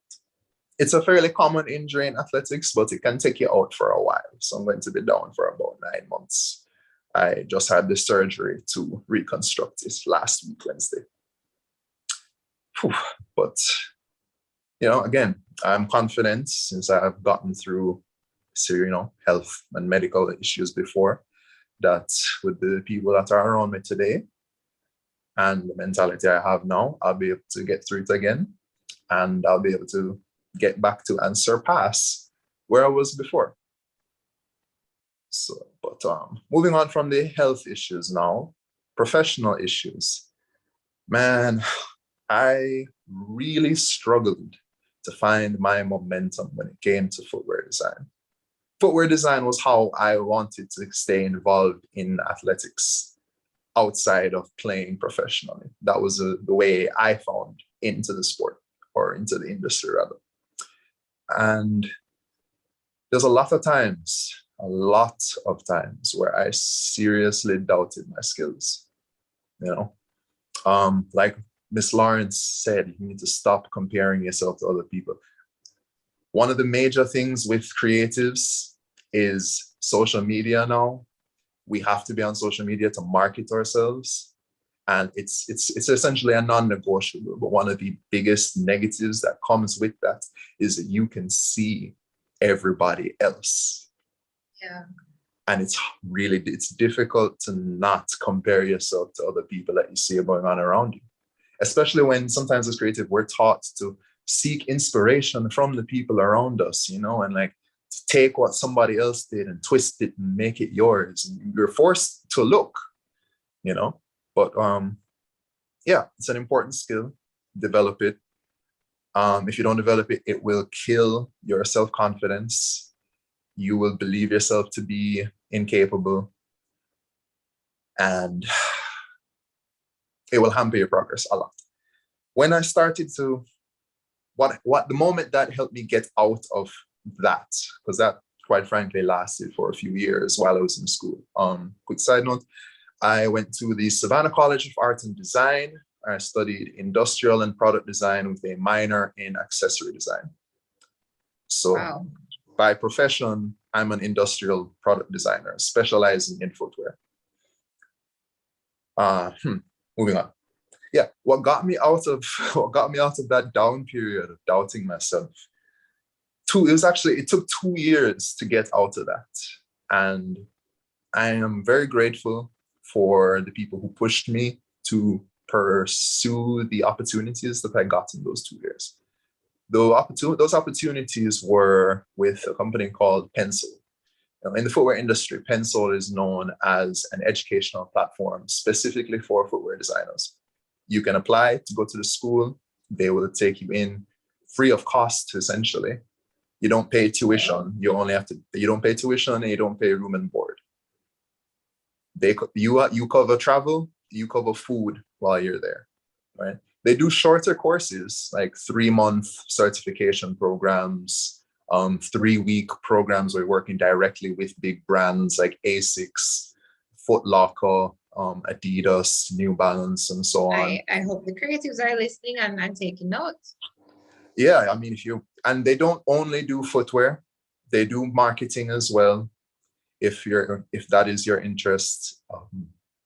It's a fairly common injury in athletics, but it can take you out for a while. So I'm going to be down for about 9 months. I just had the surgery to reconstruct it last week, Wednesday. But again, I'm confident since I have gotten through health and medical issues before, that with the people that are around me today and the mentality I have now, I'll be able to get through it again, and I'll be able to get back to and surpass where I was before. So, but moving on from the health issues now, professional issues. Man, I really struggled to find my momentum when it came to footwear design. Footwear design was how I wanted to stay involved in athletics outside of playing professionally. That was the way I found into the sport, or into the industry rather. And there's a lot of times where I seriously doubted my skills. Like Miss Lawrence said, you need to stop comparing yourself to other people. One of the major things with creatives is social media now. We have to be on social media to market ourselves. And it's essentially a non-negotiable. But one of the biggest negatives that comes with that is that you can see everybody else. Yeah. And it's difficult to not compare yourself to other people that you see going on around you. Especially when sometimes as creative, we're taught to seek inspiration from the people around us, and like to take what somebody else did and twist it and make it yours. And you're forced to look, But yeah, it's an important skill. Develop it. If you don't develop it, it will kill your self-confidence. You will believe yourself to be incapable, and it will hamper your progress a lot. When I started to, the moment that helped me get out of that, because that quite frankly lasted for a few years while I was in school. Quick side note, I went to the Savannah College of Art and Design. I studied industrial and product design with a minor in accessory design. So wow. By profession, I'm an industrial product designer specializing in footwear. Moving on. Yeah, what got me out of that down period of doubting myself, it took 2 years to get out of that. And I am very grateful for the people who pushed me to pursue the opportunities that I got in those 2 years. Those opportunities were with a company called Pencil. In the footwear industry, Pencil is known as an educational platform specifically for footwear designers. You can apply to go to the school. They will take you in free of cost, essentially. You don't pay tuition. You don't pay tuition, and you don't pay room and board. You cover travel, you cover food while you're there, right? They do shorter courses, like 3-month certification programs, 3-week programs where you're working directly with big brands like ASICS, Foot Locker, Adidas, New Balance, and so on. I hope the creatives are listening and taking notes. Yeah, I mean, and they don't only do footwear, they do marketing as well. If that is your interest,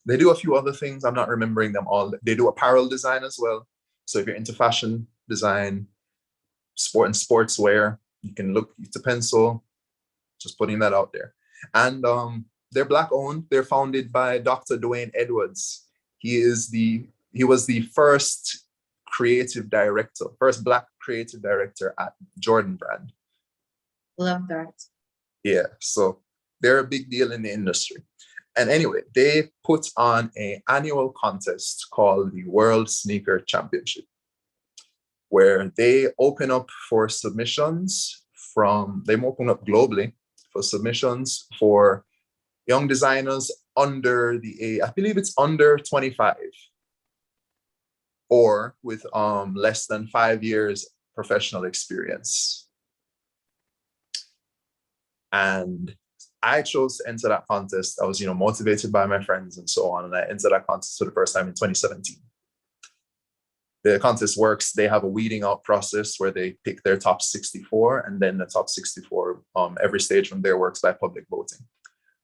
they do a few other things. I'm not remembering them all. They do apparel design as well. So if you're into fashion design, sport and sportswear, you can look to Pencil. Just putting that out there. And they're Black owned. They're founded by Dr. Dwayne Edwards. He was the first Black creative director at Jordan Brand. Love that. Yeah, so they're a big deal in the industry. And anyway, they put on an annual contest called the World Sneaker Championship, where they open up for submissions globally for submissions for young designers under I believe it's under 25, or with less than 5 years professional experience. And I chose to enter that contest. I was, motivated by my friends and so on. And I entered that contest for the first time in 2017. The contest works. They have a weeding out process where they pick their top 64, and then the top 64, every stage from there works by public voting.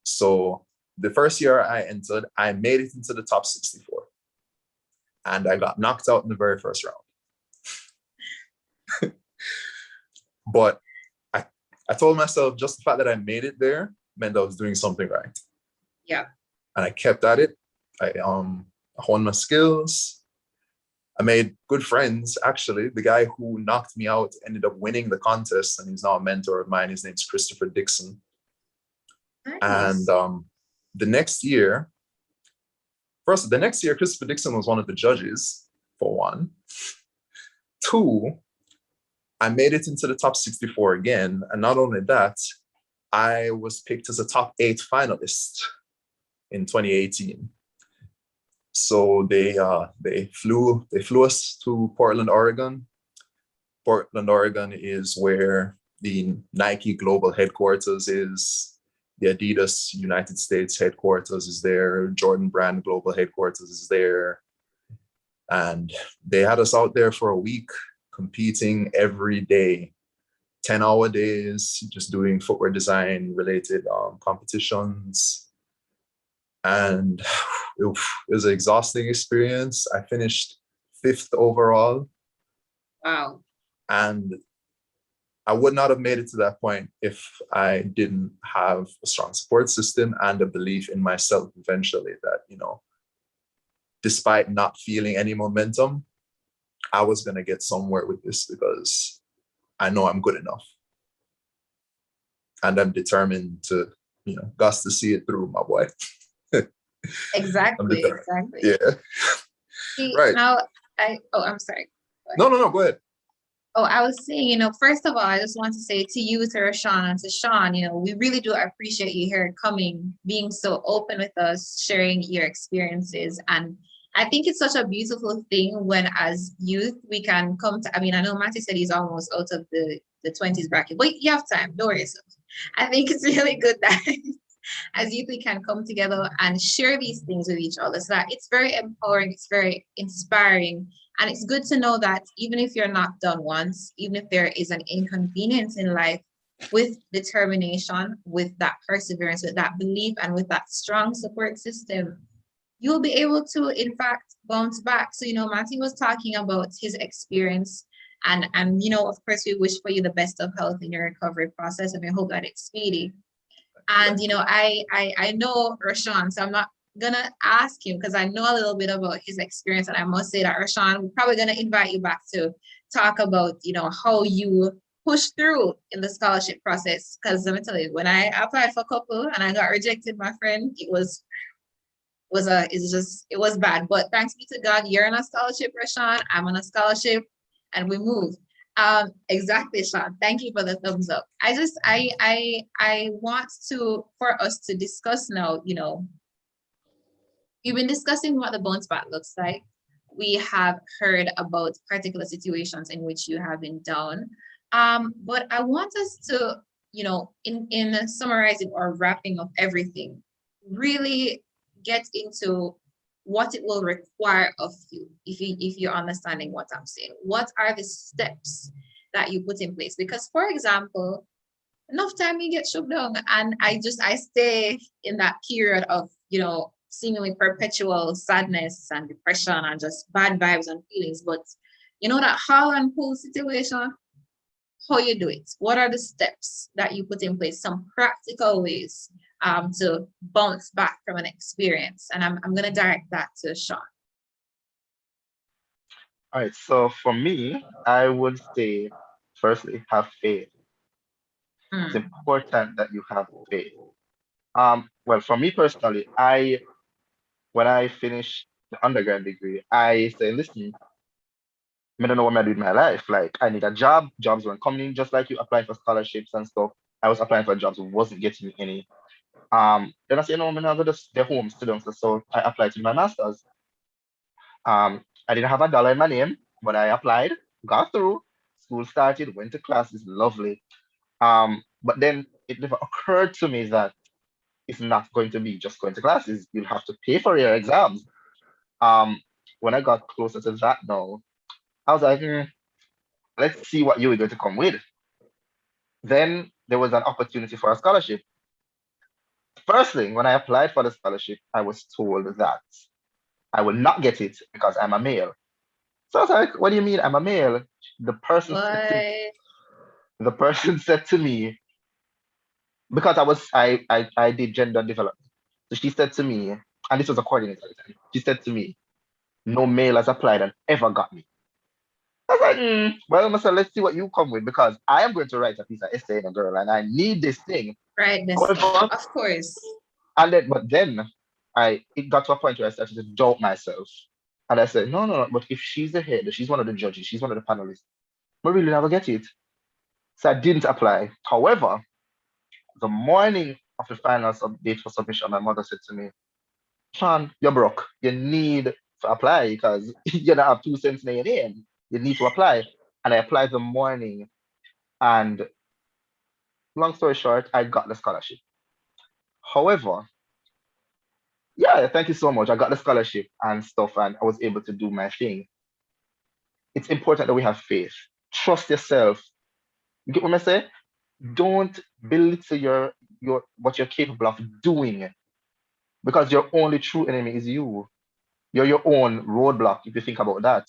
So the first year I entered, I made it into the top 64. And I got knocked out in the very first round. But I told myself just the fact that I made it there meant I was doing something right. Yeah. And I kept at it. I honed my skills. I made good friends, actually. The guy who knocked me out ended up winning the contest, and he's now a mentor of mine. His name's Christopher Dixon. Nice. And the next year, Christopher Dixon was one of the judges, for one. Two, I made it into the top 64 again. And not only that, I was picked as a top 8 finalist in 2018. So they flew us to Portland, Oregon. Portland, Oregon is where the Nike global headquarters is. The Adidas United States headquarters is there. Jordan Brand global headquarters is there. And they had us out there for a week competing every day, 10-hour days, just doing footwear design related competitions. And it was an exhausting experience. I finished 5th overall. Wow. And I would not have made it to that point if I didn't have a strong support system and a belief in myself eventually that, despite not feeling any momentum, I was going to get somewhere with this because I know I'm good enough. And I'm determined to, got to see it through, my boy. Exactly. Yeah. See, right. Now, I'm sorry. No, go ahead. Oh, I was saying, first of all, I just want to say to you, to Rashawn, and to Sean, we really do appreciate you here coming, being so open with us, sharing your experiences. And I think it's such a beautiful thing when, as youth, we can come to, I know Matthew said he's almost out of the 20s bracket, but you have time, don't worry yourself. I think it's really good that as youth, we can come together and share these things with each other. So that it's very empowering, it's very inspiring. And it's good to know that even if you're not done once, even if there is an inconvenience in life, with determination, with that perseverance, with that belief, and with that strong support system, you'll be able to, in fact, bounce back. So, Matthew was talking about his experience. And of course, we wish for you the best of health in your recovery process, and we hope that it's speedy. And, I know Rashawn, so I'm not gonna ask him because I know a little bit about his experience, and I must say that Rashawn, we're probably gonna invite you back to talk about how you push through in the scholarship process. Because let me tell you, when I applied for a couple and I got rejected, my friend, it was bad. But thanks be to God, you're on a scholarship, Rashawn. I'm on a scholarship, and we move. Exactly, Sean. Thank you for the thumbs up. I want for us to discuss now, we've been discussing what the bounce back looks like. We have heard about particular situations in which you have been down. But I want us to, in summarizing or wrapping up everything, really get into what it will require of you, if you're understanding what I'm saying. What are the steps that you put in place? Because, for example, enough time you get shook down, and I stay in that period of, seemingly perpetual sadness and depression and just bad vibes and feelings. But that haul and pull situation, how you do it? What are the steps that you put in place? Some practical ways to bounce back from an experience. And I'm going to direct that to Sean. All right. So for me, I would say, firstly, have faith. It's important that you have faith. Well, for me personally, when I finished the undergrad degree, I say, listen, I don't know what I'm gonna do with my life. Like, I need a job. Jobs weren't coming in, just like you applying for scholarships and stuff. I was applying for jobs, wasn't getting any. Then I said, no, I'm gonna just stay home students. So I applied to my master's. I didn't have a dollar in my name, but I applied, got through, school started, went to classes, lovely. But then it never occurred to me that it's not going to be just going to classes. You'll have to pay for your exams. When I got closer to that now, I was like, let's see what you were going to come with. Then there was an opportunity for a scholarship. First thing, when I applied for the scholarship, I was told that I will not get it because I'm a male. So I was like, what do you mean I'm a male? The person said to me, because I did gender development. So she said to me, and this was a coordinator at the time, she said to me, no male has applied and ever got me. I was like, well, Mr. Let's see what you come with because I am going to write a piece of essay in a girl and I need this thing. Right, this However, of course. but then it got to a point where I started to doubt myself. And I said, no, no, no, but if she's the head, she's one of the judges, she's one of the panelists, I really never get it. So I didn't apply. However, the morning of the final date for submission, my mother said to me, Sean, you're broke. You need to apply because you don't have 2 cents in your name. You need to apply. And I applied the morning. And long story short, I got the scholarship. However, yeah, thank you so much. I got the scholarship and stuff, and I was able to do my thing. It's important that we have faith. Trust yourself. You get what I say? Don't belittle your what you're capable of doing because your only true enemy is you. You're your own roadblock if you think about that.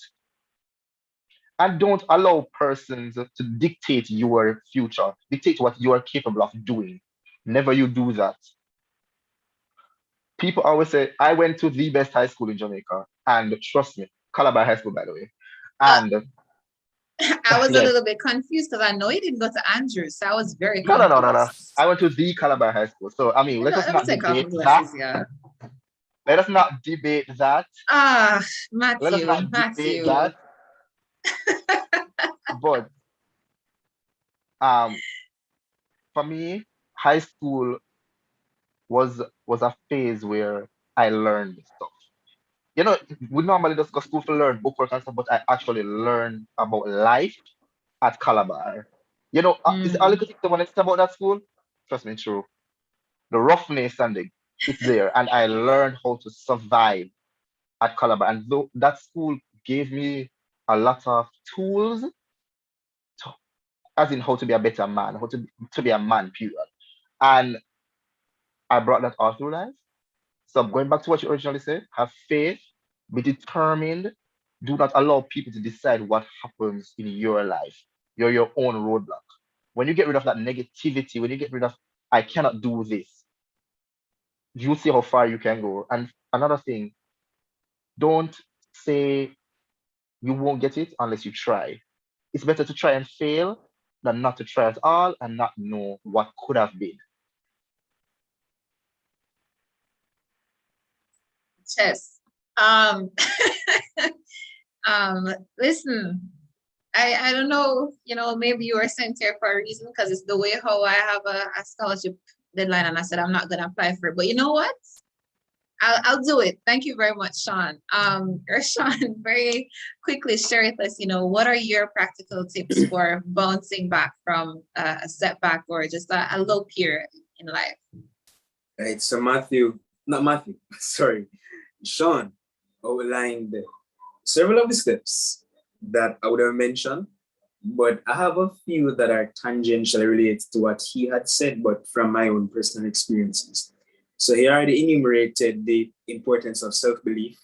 And don't allow persons to dictate your future, dictate what you are capable of doing. Never you do that. People always say, I went to the best high school in Jamaica, and trust me, Calabar High School, by the way. Uh, And I was a yes, little bit confused because I know you didn't go to Andrews, so I was very no, no, no, no, no. confused. I went to the Calabar High School. So, I mean, let us Let me not take off my debate that. glasses, yeah. Let us not debate that. Ah, Let us Matthew, not debate that. But for me, high school was a phase where I learned stuff. You know, we normally just go to school to learn bookwork and stuff, but I actually learned about life at Calabar. You know, is all you Mm. could think when it's about that school? Trust me, true. The roughness and it's there, and I learned how to survive at Calabar. And though that school gave me a lot of tools, to, as in how to be a better man, how to be a man, period. And I brought that all through life. So going back to what you originally said, have faith, be determined. Do not allow people to decide what happens in your life. You're your own roadblock. When you get rid of that negativity, when you get rid of, I cannot do this, you see how far you can go. And another thing, don't say you won't get it unless you try. It's better to try and fail than not to try at all and not know what could have been. Chess. Listen, I don't know, maybe you were sent here for a reason because it's the way how I have a scholarship deadline and I said I'm not gonna apply for it. But you know what? I'll do it. Thank you very much, Sean. Sean, very quickly share with us, what are your practical tips for bouncing back from a setback or just a low period in life? Right, so sorry, Sean outlined several of the steps that I would have mentioned, but I have a few that are tangentially related to what he had said, but from my own personal experiences. So he already enumerated the importance of self-belief,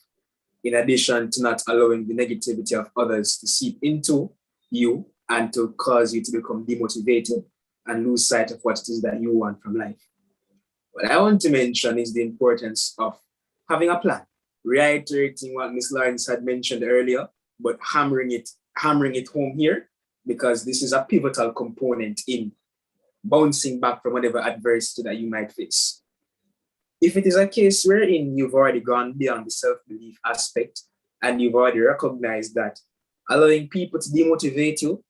in addition to not allowing the negativity of others to seep into you and to cause you to become demotivated and lose sight of what it is that you want from life. What I want to mention is the importance of having a plan, reiterating what Ms. Lawrence had mentioned earlier, but hammering it home here, because this is a pivotal component in bouncing back from whatever adversity that you might face. If it is a case wherein you've already gone beyond the self-belief aspect and you've already recognized that allowing people to demotivate you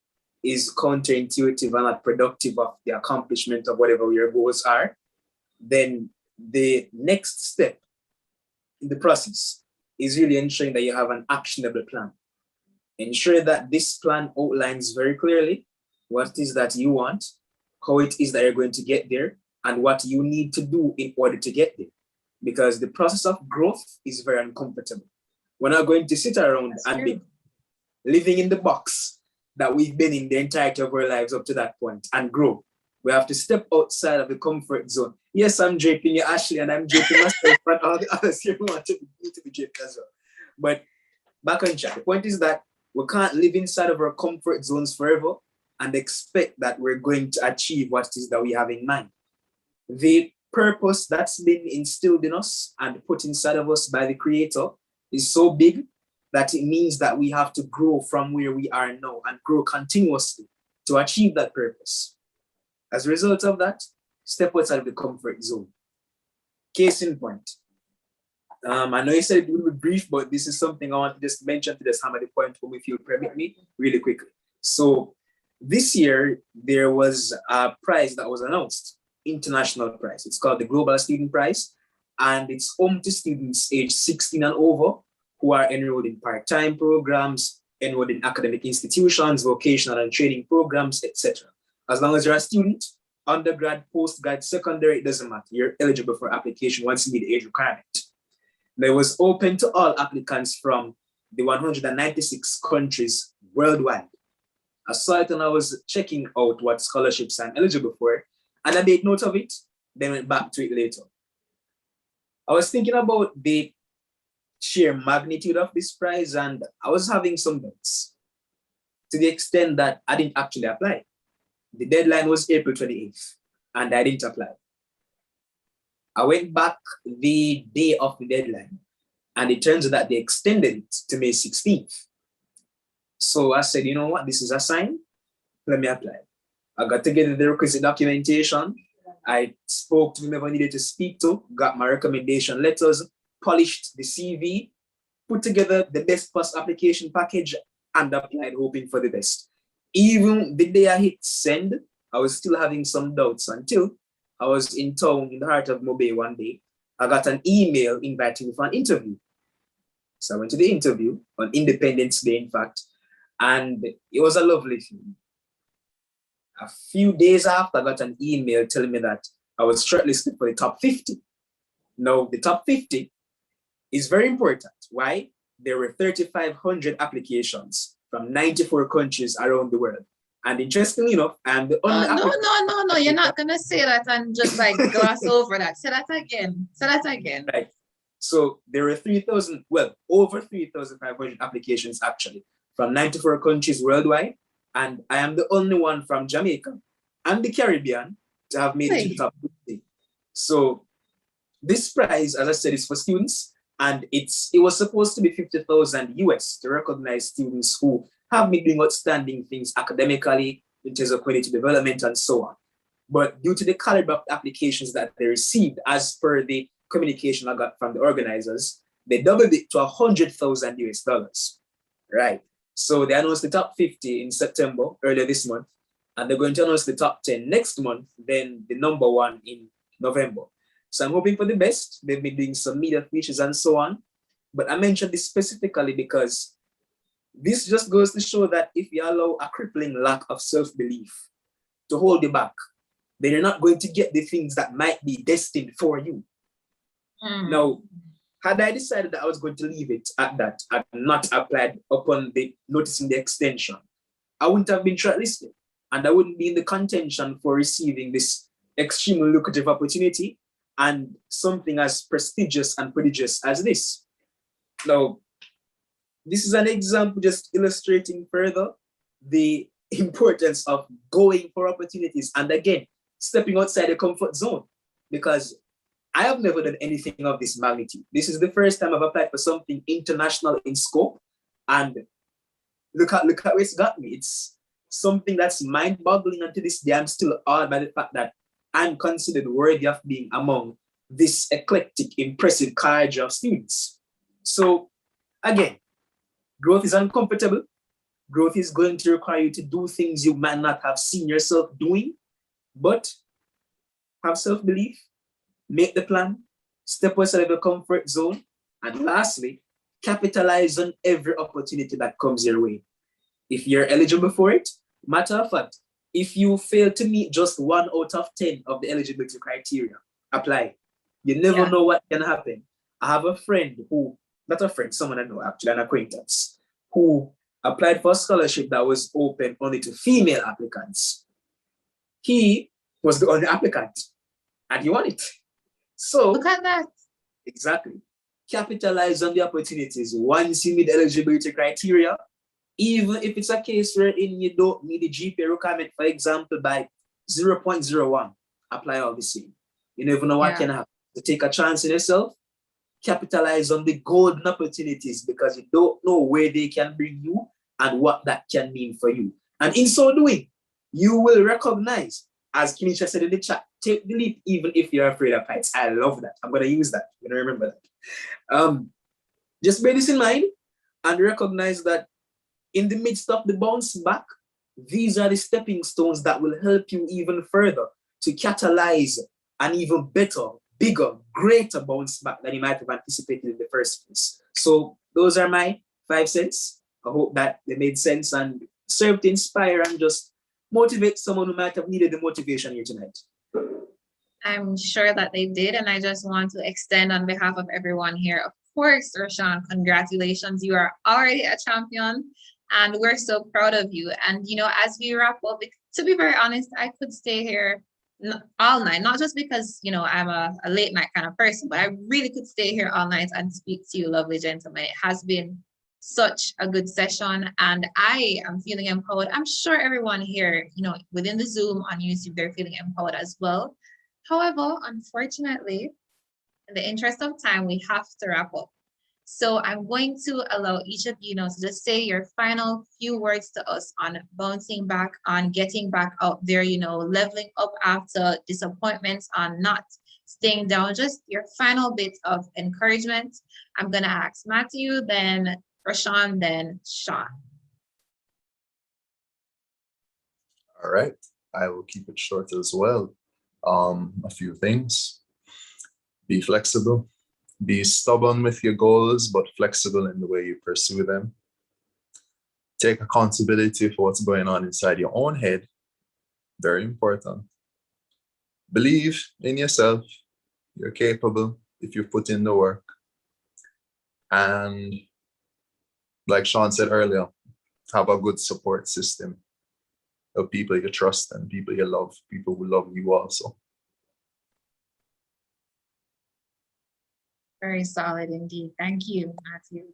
is counterintuitive and not productive of the accomplishment of whatever your goals are, then the next step in the process is really ensuring that you have an actionable plan. Ensure that this plan outlines very clearly what it is that you want, how it is that you're going to get there, and what you need to do in order to get there. Because the process of growth is very uncomfortable. We're not going to sit around and be living in the box that we've been in the entirety of our lives up to that point and grow. We have to step outside of the comfort zone. Yes, I'm draping you, Ashley, and I'm draping myself, but all the others here want to be draped as well. But back on track. The point is that we can't live inside of our comfort zones forever and expect that we're going to achieve what it is that we have in mind. The purpose that's been instilled in us and put inside of us by the Creator is so big that it means that we have to grow from where we are now and grow continuously to achieve that purpose. As a result of that, step outside of the comfort zone. Case in point. I know you said it will be brief, but this is something I want to just mention to just hammer the point home if you permit me really quickly. So this year, there was a prize that was announced, international prize. It's called the Global Student Prize, and it's home to students aged 16 and over who are enrolled in part-time programs, enrolled in academic institutions, vocational and training programs, etc. As long as you're a student, undergrad, postgrad, secondary, it doesn't matter. You're eligible for application once you meet the age requirement. Now, it was open to all applicants from the 196 countries worldwide. I saw it and I was checking out what scholarships I'm eligible for, and I made note of it, then went back to it later. I was thinking about the sheer magnitude of this prize, and I was having some doubts to the extent that I didn't actually apply. The deadline was April 28th, and I didn't apply. I went back the day of the deadline, and it turns out that they extended it to May 16th. So I said, you know what, this is a sign, let me apply. I got together the requisite documentation. I spoke to whomever I needed to speak to, got my recommendation letters, polished the CV, put together the best post application package, and applied, hoping for the best. Even the day I hit send, I was still having some doubts until I was in town in the heart of Mobay one day. I got an email inviting me for an interview. So I went to the interview on Independence Day, in fact, and it was a lovely thing. A few days after, I got an email telling me that I was shortlisted for the top 50. Now, the top 50 is very important. Why? There were 3,500 applications from 94 countries around the world. And interestingly enough, I'm the only No, you're not going to say that and just like gloss over that. Say that again. Say that again. Right. So there were over 3,500 applications actually from 94 countries worldwide. And I am the only one from Jamaica and the Caribbean to have made it to the top 50. So this prize, as I said, is for students, and it was supposed to be 50,000 US to recognize students who have been doing outstanding things academically in terms of community development and so on. But due to the caliber of applications that they received, as per the communication I got from the organizers, they doubled it to 100,000 US dollars. Right. So they announced the top 50 in September, earlier this month, and they're going to announce the top 10 next month, then the number 1 in November. So I'm hoping for the best. They've been doing some media features and so on. But I mentioned this specifically because this just goes to show that if you allow a crippling lack of self-belief to hold you back, then you're not going to get the things that might be destined for you. Now, had I decided that I was going to leave it at that and not applied upon noticing the extension, I wouldn't have been shortlisted, and I wouldn't be in the contention for receiving this extremely lucrative opportunity and something as prestigious and prodigious as this. Now, this is an example just illustrating further the importance of going for opportunities and again, stepping outside the comfort zone, because I have never done anything of this magnitude. This is the first time I've applied for something international in scope, and look at where it's got me. It's something that's mind-boggling, and to this day, I'm still awed by the fact that I'm considered worthy of being among this eclectic, impressive cadre of students. So again, growth is uncomfortable. Growth is going to require you to do things you might not have seen yourself doing, but have self-belief, make the plan, step outside of your comfort zone, and lastly, capitalize on every opportunity that comes your way. If you're eligible for it, matter of fact, if you fail to meet just 1 out of 10 of the eligibility criteria, apply. You never know what can happen. I have a friend someone I know actually, an acquaintance, who applied for a scholarship that was open only to female applicants. He was the only applicant, and he won it. So look at that. Exactly. Capitalize on the opportunities once you meet the eligibility criteria, even if it's a case wherein you don't meet the GPA requirement, for example, by 0.01, apply all the same. You never know what Yeah. can happen. To take a chance in yourself, capitalize on the golden opportunities because you don't know where they can bring you and what that can mean for you. And in so doing, you will recognize, as Kinisha said in the chat, take the leap even if you're afraid of heights. I love that. I'm going to use that. I'm going to remember that. Just bear this in mind and recognize that in the midst of the bounce back, these are the stepping stones that will help you even further to catalyze an even better, bigger, greater bounce back than you might have anticipated in the first place. So those are my 5 cents. I hope that they made sense and served to inspire and just motivate someone who might have needed the motivation here tonight. I'm sure that they did. And I just want to extend on behalf of everyone here, of course, Rashawn, congratulations. You are already a champion and we're so proud of you. And, you know, as we wrap up, to be very honest, I could stay here all night, not just because, you know, I'm a late night kind of person, but I really could stay here all night and speak to you, lovely gentlemen. It has been such a good session and I am feeling empowered. I'm sure everyone here, you know, within the Zoom on YouTube, they're feeling empowered as well. However, unfortunately, in the interest of time, we have to wrap up. So I'm going to allow each of you now to just say your final few words to us on bouncing back, on getting back out there, you know, leveling up after disappointments, on not staying down, just your final bit of encouragement. I'm going to ask Matthew, then Rashawn, then Sean. All right, I will keep it short as well. A few things. Be flexible. Be stubborn with your goals, but flexible in the way you pursue them. Take accountability for what's going on inside your own head. Very important. Believe in yourself. You're capable if you put in the work. And like Sean said earlier, have a good support system of people you trust and people you love, people who love you also. Very solid indeed. Thank you, Matthew.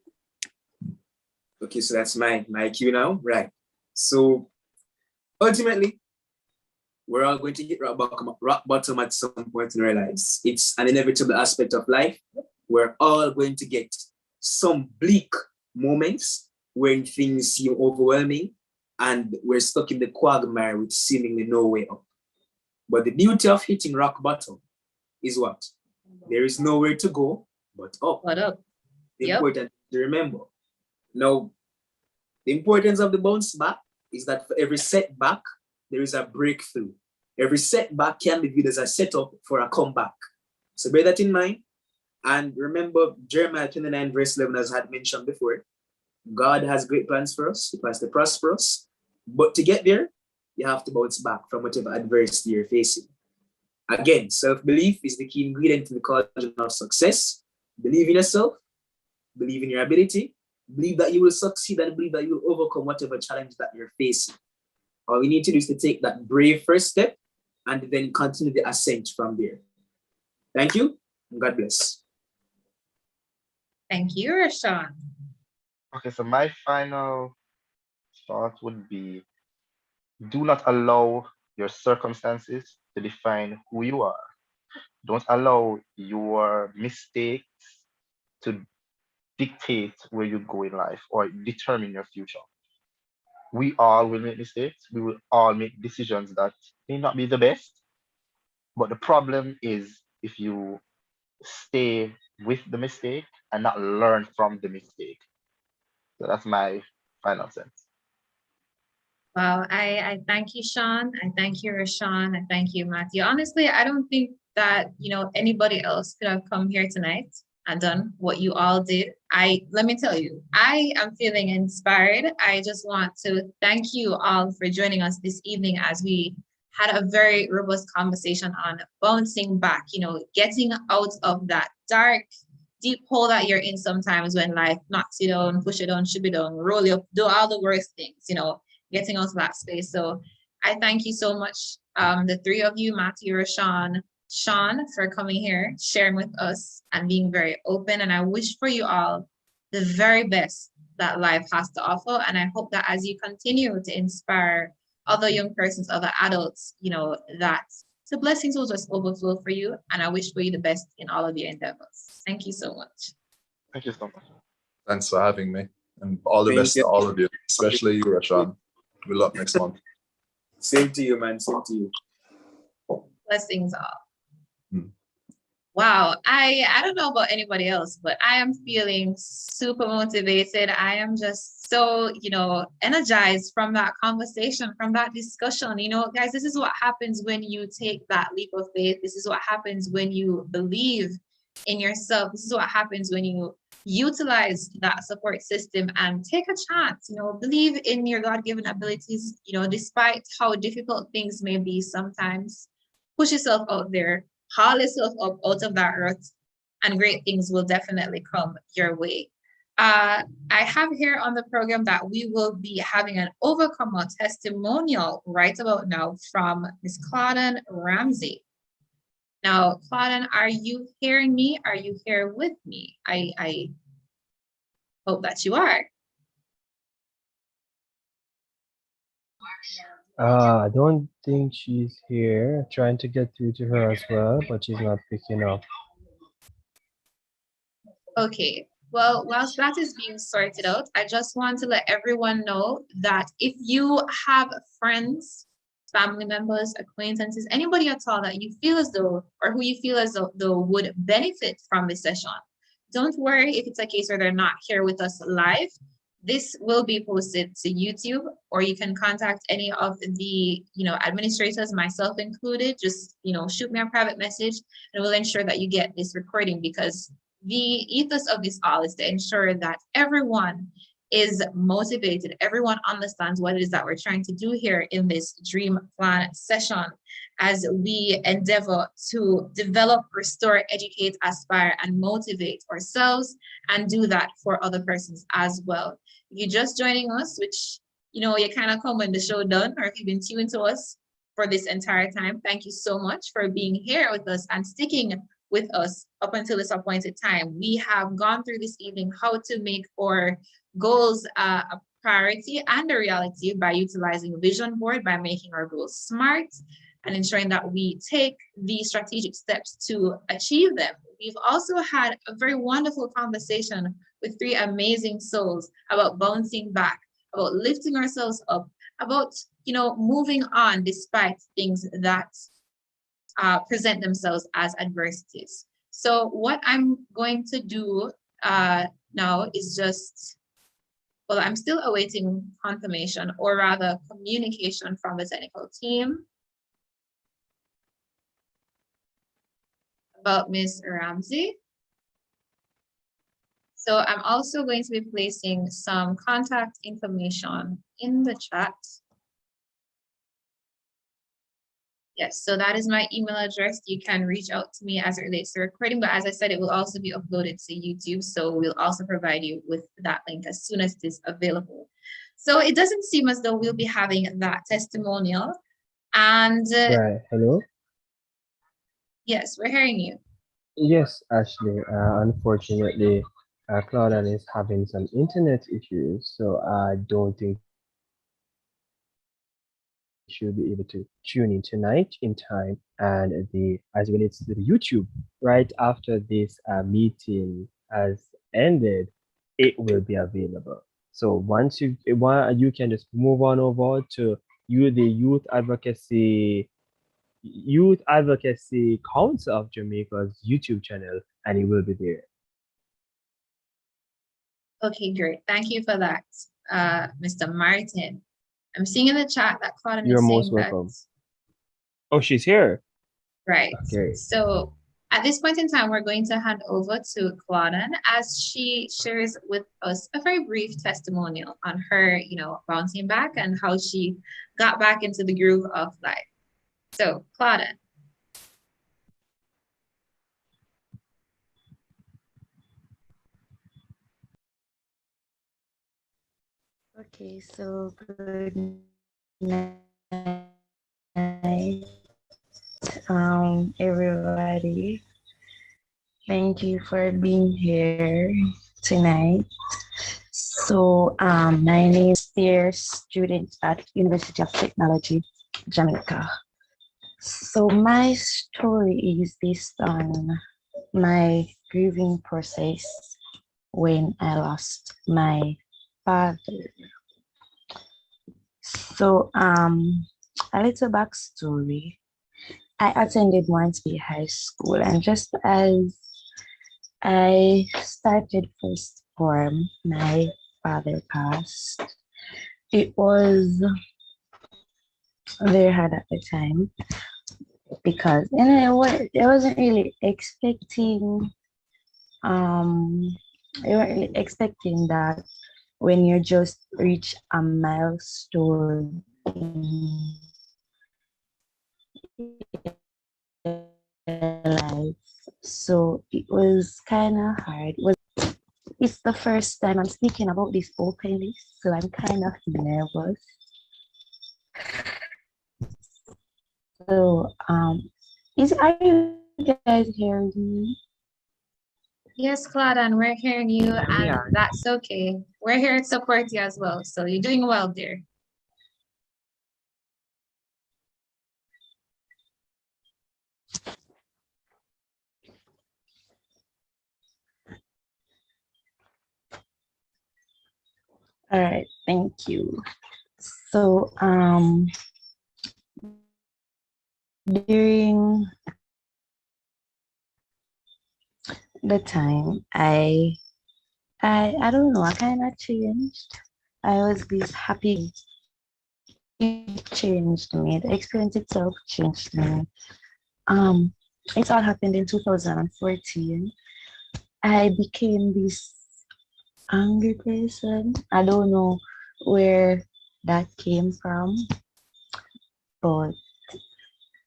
Okay, so that's my cue now, right? So ultimately, we're all going to hit rock bottom at some point in our lives. It's an inevitable aspect of life. We're all going to get some bleak moments when things seem overwhelming and we're stuck in the quagmire with seemingly no way up. But the beauty of hitting rock bottom is what? There is nowhere to go but up. What up? Important to remember. Now, the importance of the bounce back is that for every setback, there is a breakthrough. Every setback can be viewed as a setup for a comeback. So bear that in mind. And remember, Jeremiah 29 verse 11, as I had mentioned before, God has great plans for us. He plans to prosper us. But to get there, you have to bounce back from whatever adversity you're facing. Again, self-belief is the key ingredient to the cauldron of success. Believe in yourself, believe in your ability, believe that you will succeed and believe that you will overcome whatever challenge that you're facing. All we need to do is to take that brave first step and then continue the ascent from there. Thank you, and God bless. Thank you, Rashawn. Okay, so my final thought would be, do not allow your circumstances to define who you are. Don't allow your mistakes to dictate where you go in life or determine your future. We all will make mistakes. We will all make decisions that may not be the best. But the problem is if you stay with the mistake and not learn from the mistake. So that's my final sense. Wow, I thank you, Sean. I thank you, Rashawn. I thank you, Matthew. Honestly, I don't think that, you know, anybody else could have come here tonight and done what you all did. Let me tell you, I am feeling inspired. I just want to thank you all for joining us this evening as we had a very robust conversation on bouncing back, you know, getting out of that dark, deep hole that you're in sometimes when life knocks you down, push you down, shoot you down, roll you up, do all the worst things, you know, getting out of that space. So I thank you so much, the three of you, Matthew, Rashawn, Sean, for coming here, sharing with us and being very open. And I wish for you all the very best that life has to offer. And I hope that as you continue to inspire other young persons, other adults, you know, that So blessings will just overflow for you, and I wish for you the best in all of your endeavors. Thank you so much. Thank you so much. Thanks for having me. And all the Thank best you. to all of you, especially you, Rashawn. Good luck next month. Same to you, man. Same to you. Blessings all. Hmm. Wow, I don't know about anybody else, but I am feeling super motivated. I am just so, energized from that conversation, from that discussion. Guys, this is what happens when you take that leap of faith. This is what happens when you believe in yourself. This is what happens when you utilize that support system and take a chance, believe in your God-given abilities, despite how difficult things may be sometimes. Push yourself out there, haul yourself up out of that rut, and great things will definitely come your way. I have here on the program that we will be having an overcomer testimonial right about now from Ms. Claudine Ramsey. Now, Claudine, are you hearing me? Are you here with me? I hope that you are. I don't think she's here. Trying to get through to her as well, but she's not picking up. Okay. Well, whilst that is being sorted out, I just want to let everyone know that if you have friends, family members, acquaintances, anybody at all that you feel as though, or who you feel as though would benefit from this session, don't worry if it's a case where they're not here with us live. This will be posted to YouTube, or you can contact any of the administrators, myself included. Just shoot me a private message, and we'll ensure that you get this recording, because the ethos of this all is to ensure that everyone is motivated, everyone understands what it is that we're trying to do here in this dream plan session, as we endeavor to develop, restore, educate, aspire, and motivate ourselves, and do that for other persons as well. If you're just joining us, which you kind of come when the show done, or if you've been tuned to us for this entire time, thank you so much for being here with us and sticking with us up until this appointed time. We have gone through this evening how to make our goals a priority and a reality by utilizing a vision board, by making our goals SMART, and ensuring that we take the strategic steps to achieve them. We've also had a very wonderful conversation with three amazing souls about bouncing back, about lifting ourselves up, about moving on despite things that present themselves as adversities. So what I'm going to do now is just, well, I'm still awaiting confirmation, or rather communication from the technical team about Ms. Ramsey. So I'm also going to be placing some contact information in the chat. Yes, so that is my email address. You can reach out to me as it relates to recording, but as I said, it will also be uploaded to YouTube. So we'll also provide you with that link as soon as it is available. So it doesn't seem as though we'll be having that testimonial. And Right, hello? yes, we're hearing you. Yes, Ashley. Unfortunately, Claudian is having some internet issues, so I don't think she'll be able to tune in tonight in time. And as it relates to the YouTube, right after this meeting has ended, it will be available. So once you can just move on over to the Youth Advocacy Council of Jamaica's YouTube channel, and it will be there. Okay, great. Thank you for that, Mr. Martin. I'm seeing in the chat that Claudine You're is saying most welcome. Oh, she's here. Right. Okay. So at this point in time, we're going to hand over to Claudine as she shares with us a very brief testimonial on her, bouncing back and how she got back into the groove of life. So, Claudine. Okay, so good night, everybody. Thank you for being here tonight. So, my name is Dear student at University of Technology, Jamaica. So my story is based on my grieving process when I lost my father. So a little backstory. I attended Swansea High School, and just as I started first form, my father passed. It was very hard at the time because I wasn't really expecting I wasn't really expecting that when you just reach a milestone in life. So it was kind of hard. It's the first time I'm speaking about this openly, so I'm kind of nervous. So are you guys hearing me? Yes, Claudia, we're hearing you, and Yeah. that's okay. We're here to support you as well. So you're doing well there. All right, thank you. So during the time I don't know, I kind of changed. I was this happy. It changed me. The experience itself changed me. Um, it all happened in 2014. I became this angry person. I don't know where that came from, but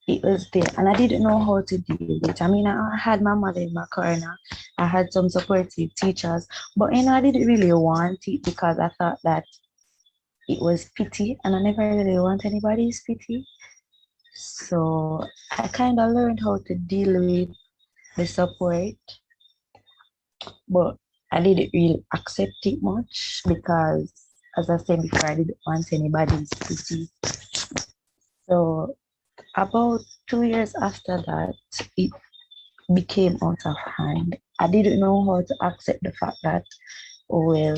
it was there, and I didn't know how to deal with it. I mean, I had my mother in my corner. I had some supportive teachers, but I didn't really want it because I thought that it was pity, and I never really want anybody's pity. So I kind of learned how to deal with the support, but I didn't really accept it much because, as I said before, I didn't want anybody's pity. So about 2 years after that, it became out of hand. I didn't know how to accept the fact that, oh well,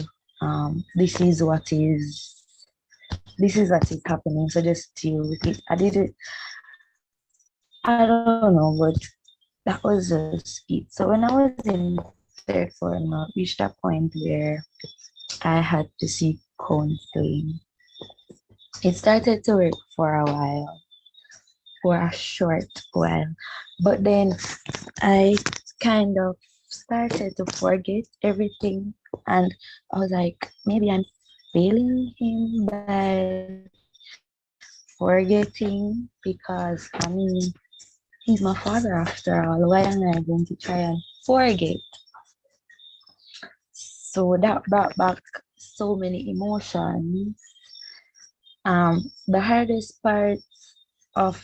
this is what is happening. So just deal with it. I don't know, but that was just it. So when I was in third form, I reached a point where I had to seek counseling. It started to work for a while, for a short while, but then I kind of started to forget everything, and I was like, maybe I'm failing him by forgetting because he's my father after all. Why am I going to try and forget? So that brought back so many emotions. The hardest part of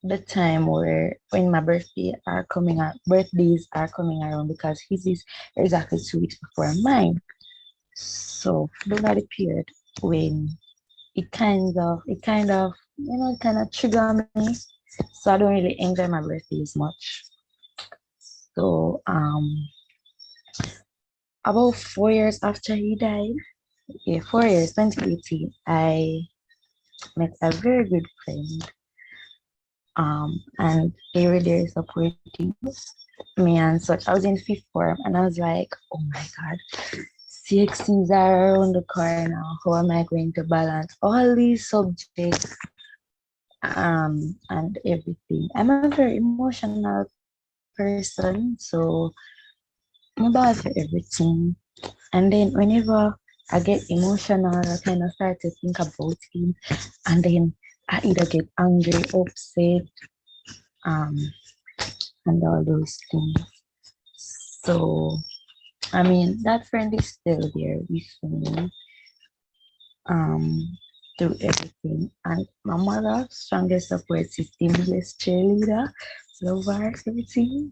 the time where when my birthdays are coming around because his is exactly 2 weeks before mine. So those are the period when it kind of trigger me. So I don't really enjoy my birthdays much. So about 4 years after he died, 4 years, 2018, I met a very good friend. And they were there supporting me and such. I was in fifth form and I was like, oh my God, CXCs are around the corner. How am I going to balance all these subjects and everything? I'm a very emotional person, so I'm bad for everything. And then whenever I get emotional, I kind of start to think about him, and then I either get angry, upset, um, and all those things. So, I mean, that friend is still there with me, through everything. And my mother, strongest support system, biggest cheerleader, love her, everything.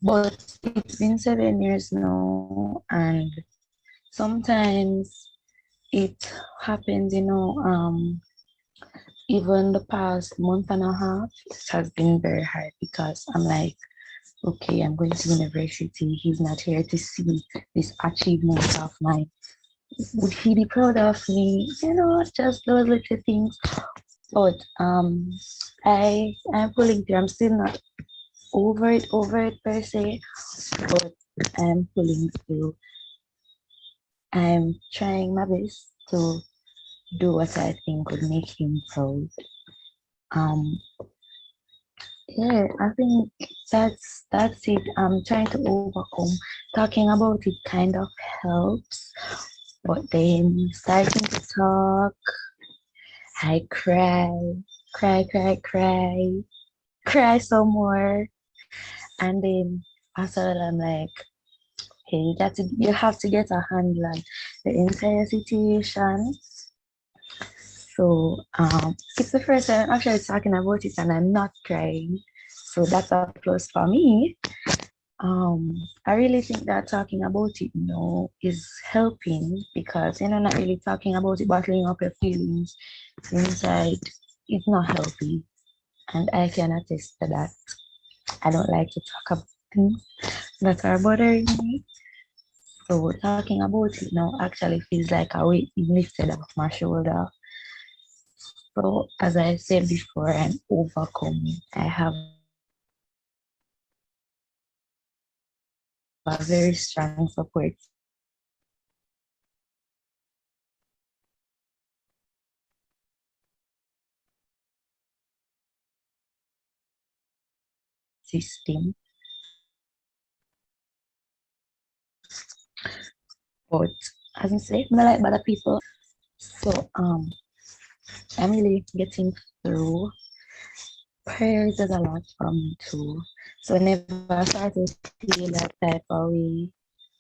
But it's been 7 years now, and sometimes it happens, even the past month and a half, it has been very hard because I'm like, okay, I'm going to university. He's not here to see this achievement of mine. Would he be proud of me? You know, just those little things. But I'm pulling through. I'm still not over it per se, but I'm pulling through. I'm trying my best to do what I think would make him proud. Um, yeah, I think that's it. I'm trying to overcome. Talking about it kind of helps, but then starting to talk, I cry some more, and then after that, I'm like, okay, you have to get a handle on the entire situation. So it's the first time I'm actually talking about it and I'm not crying. So that's a plus for me. I really think that talking about it is helping because not really talking about it, bottling up your feelings inside is not healthy. And I can attest to that. I don't like to talk about things that are bothering me. So talking about it now actually feels like a weight being lifted off my shoulder. So as I said before, I'm overcoming. I have a very strong support system. But as I say, I like other people. So I'm really getting through. Prayers is a lot for me too. So whenever I start to feel that type of way,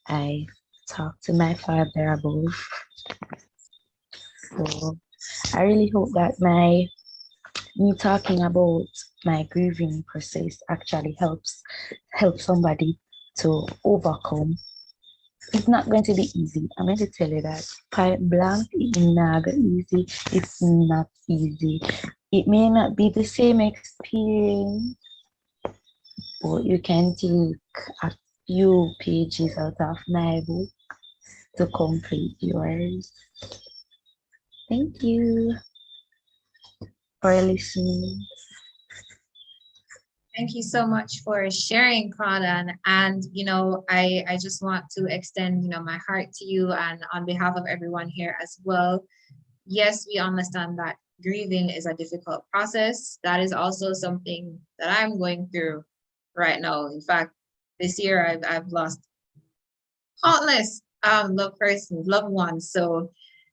I talk to my father above. So I really hope that me talking about my grieving process actually help somebody to overcome. It's not going to be easy. I'm going to tell you that. Point blank, it's not easy. It's not easy. It may not be the same experience, but you can take a few pages out of my book to complete yours. Thank you for listening. Thank you so much for sharing, Claudia. And, I just want to extend, my heart to you and on behalf of everyone here as well. Yes, we understand that grieving is a difficult process. That is also something that I'm going through right now. In fact, this year I've lost countless loved ones. So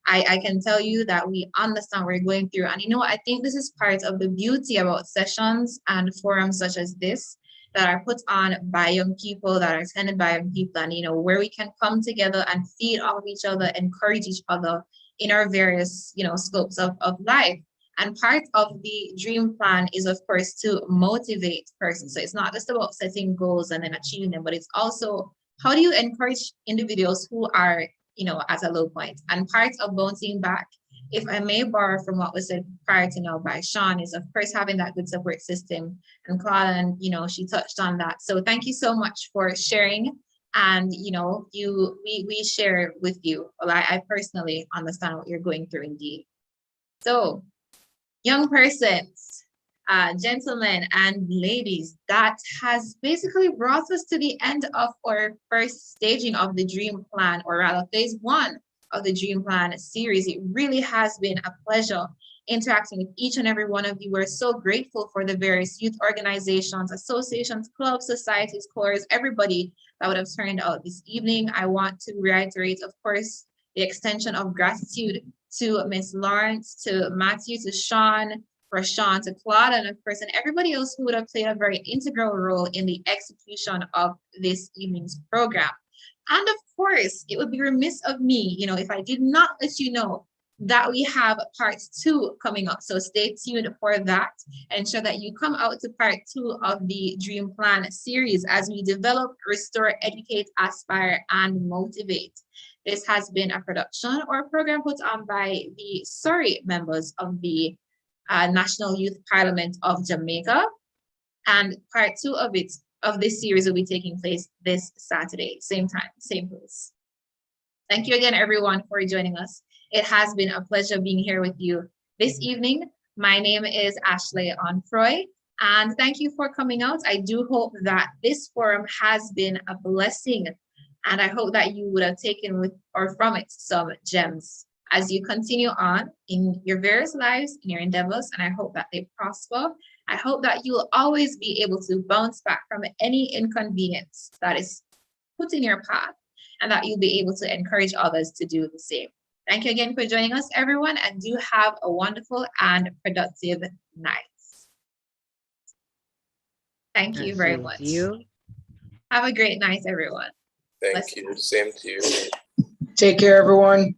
I can tell you that we understand what we're going through. And I think this is part of the beauty about sessions and forums such as this that are put on by young people, that are attended by young people, and where we can come together and feed off of each other, encourage each other in our various, scopes of life. And part of the dream plan is, of course, to motivate persons. So it's not just about setting goals and then achieving them, but it's also how do you encourage individuals who are, at a low point? And part of bouncing back, if I may borrow from what was said prior to now by Sean, is of course having that good support system. And Claudia, she touched on that. So thank you so much for sharing. And we share with you. Well, I personally understand what you're going through indeed. So young persons, gentlemen and ladies, that has basically brought us to the end of our first staging of the Dream Plan, or rather phase 1 of the Dream Plan series. It really has been a pleasure interacting with each and every one of you. We're so grateful for the various youth organizations, associations, clubs, societies, corps, everybody that would have turned out this evening. I want to reiterate, of course, the extension of gratitude to Miss Lawrence, to Matthew, to Sean, for Sean, to Claude, and of course, and everybody else who would have played a very integral role in the execution of this evening's program. And of course, it would be remiss of me, if I did not let you know that we have part 2 coming up. So stay tuned for that. Ensure that you come out to part 2 of the Dream Plan series as we develop, restore, educate, aspire, and motivate. This has been a production or a program put on by the Surrey members of the National Youth Parliament of Jamaica. And part 2 of this series will be taking place this Saturday, same time, same place. Thank you again, everyone, for joining us. It has been a pleasure being here with you this evening. My name is Ashley Onfroy, and thank you for coming out. I do hope that this forum has been a blessing, and I hope that you would have taken with or from it some gems as you continue on in your various lives, in your endeavors, and I hope that they prosper. I hope that you'll always be able to bounce back from any inconvenience that is put in your path, and that you'll be able to encourage others to do the same. Thank you again for joining us, everyone, and do have a wonderful and productive night. Thank you very much. Have a great night, everyone. Thank you. Same to you. Take care, everyone.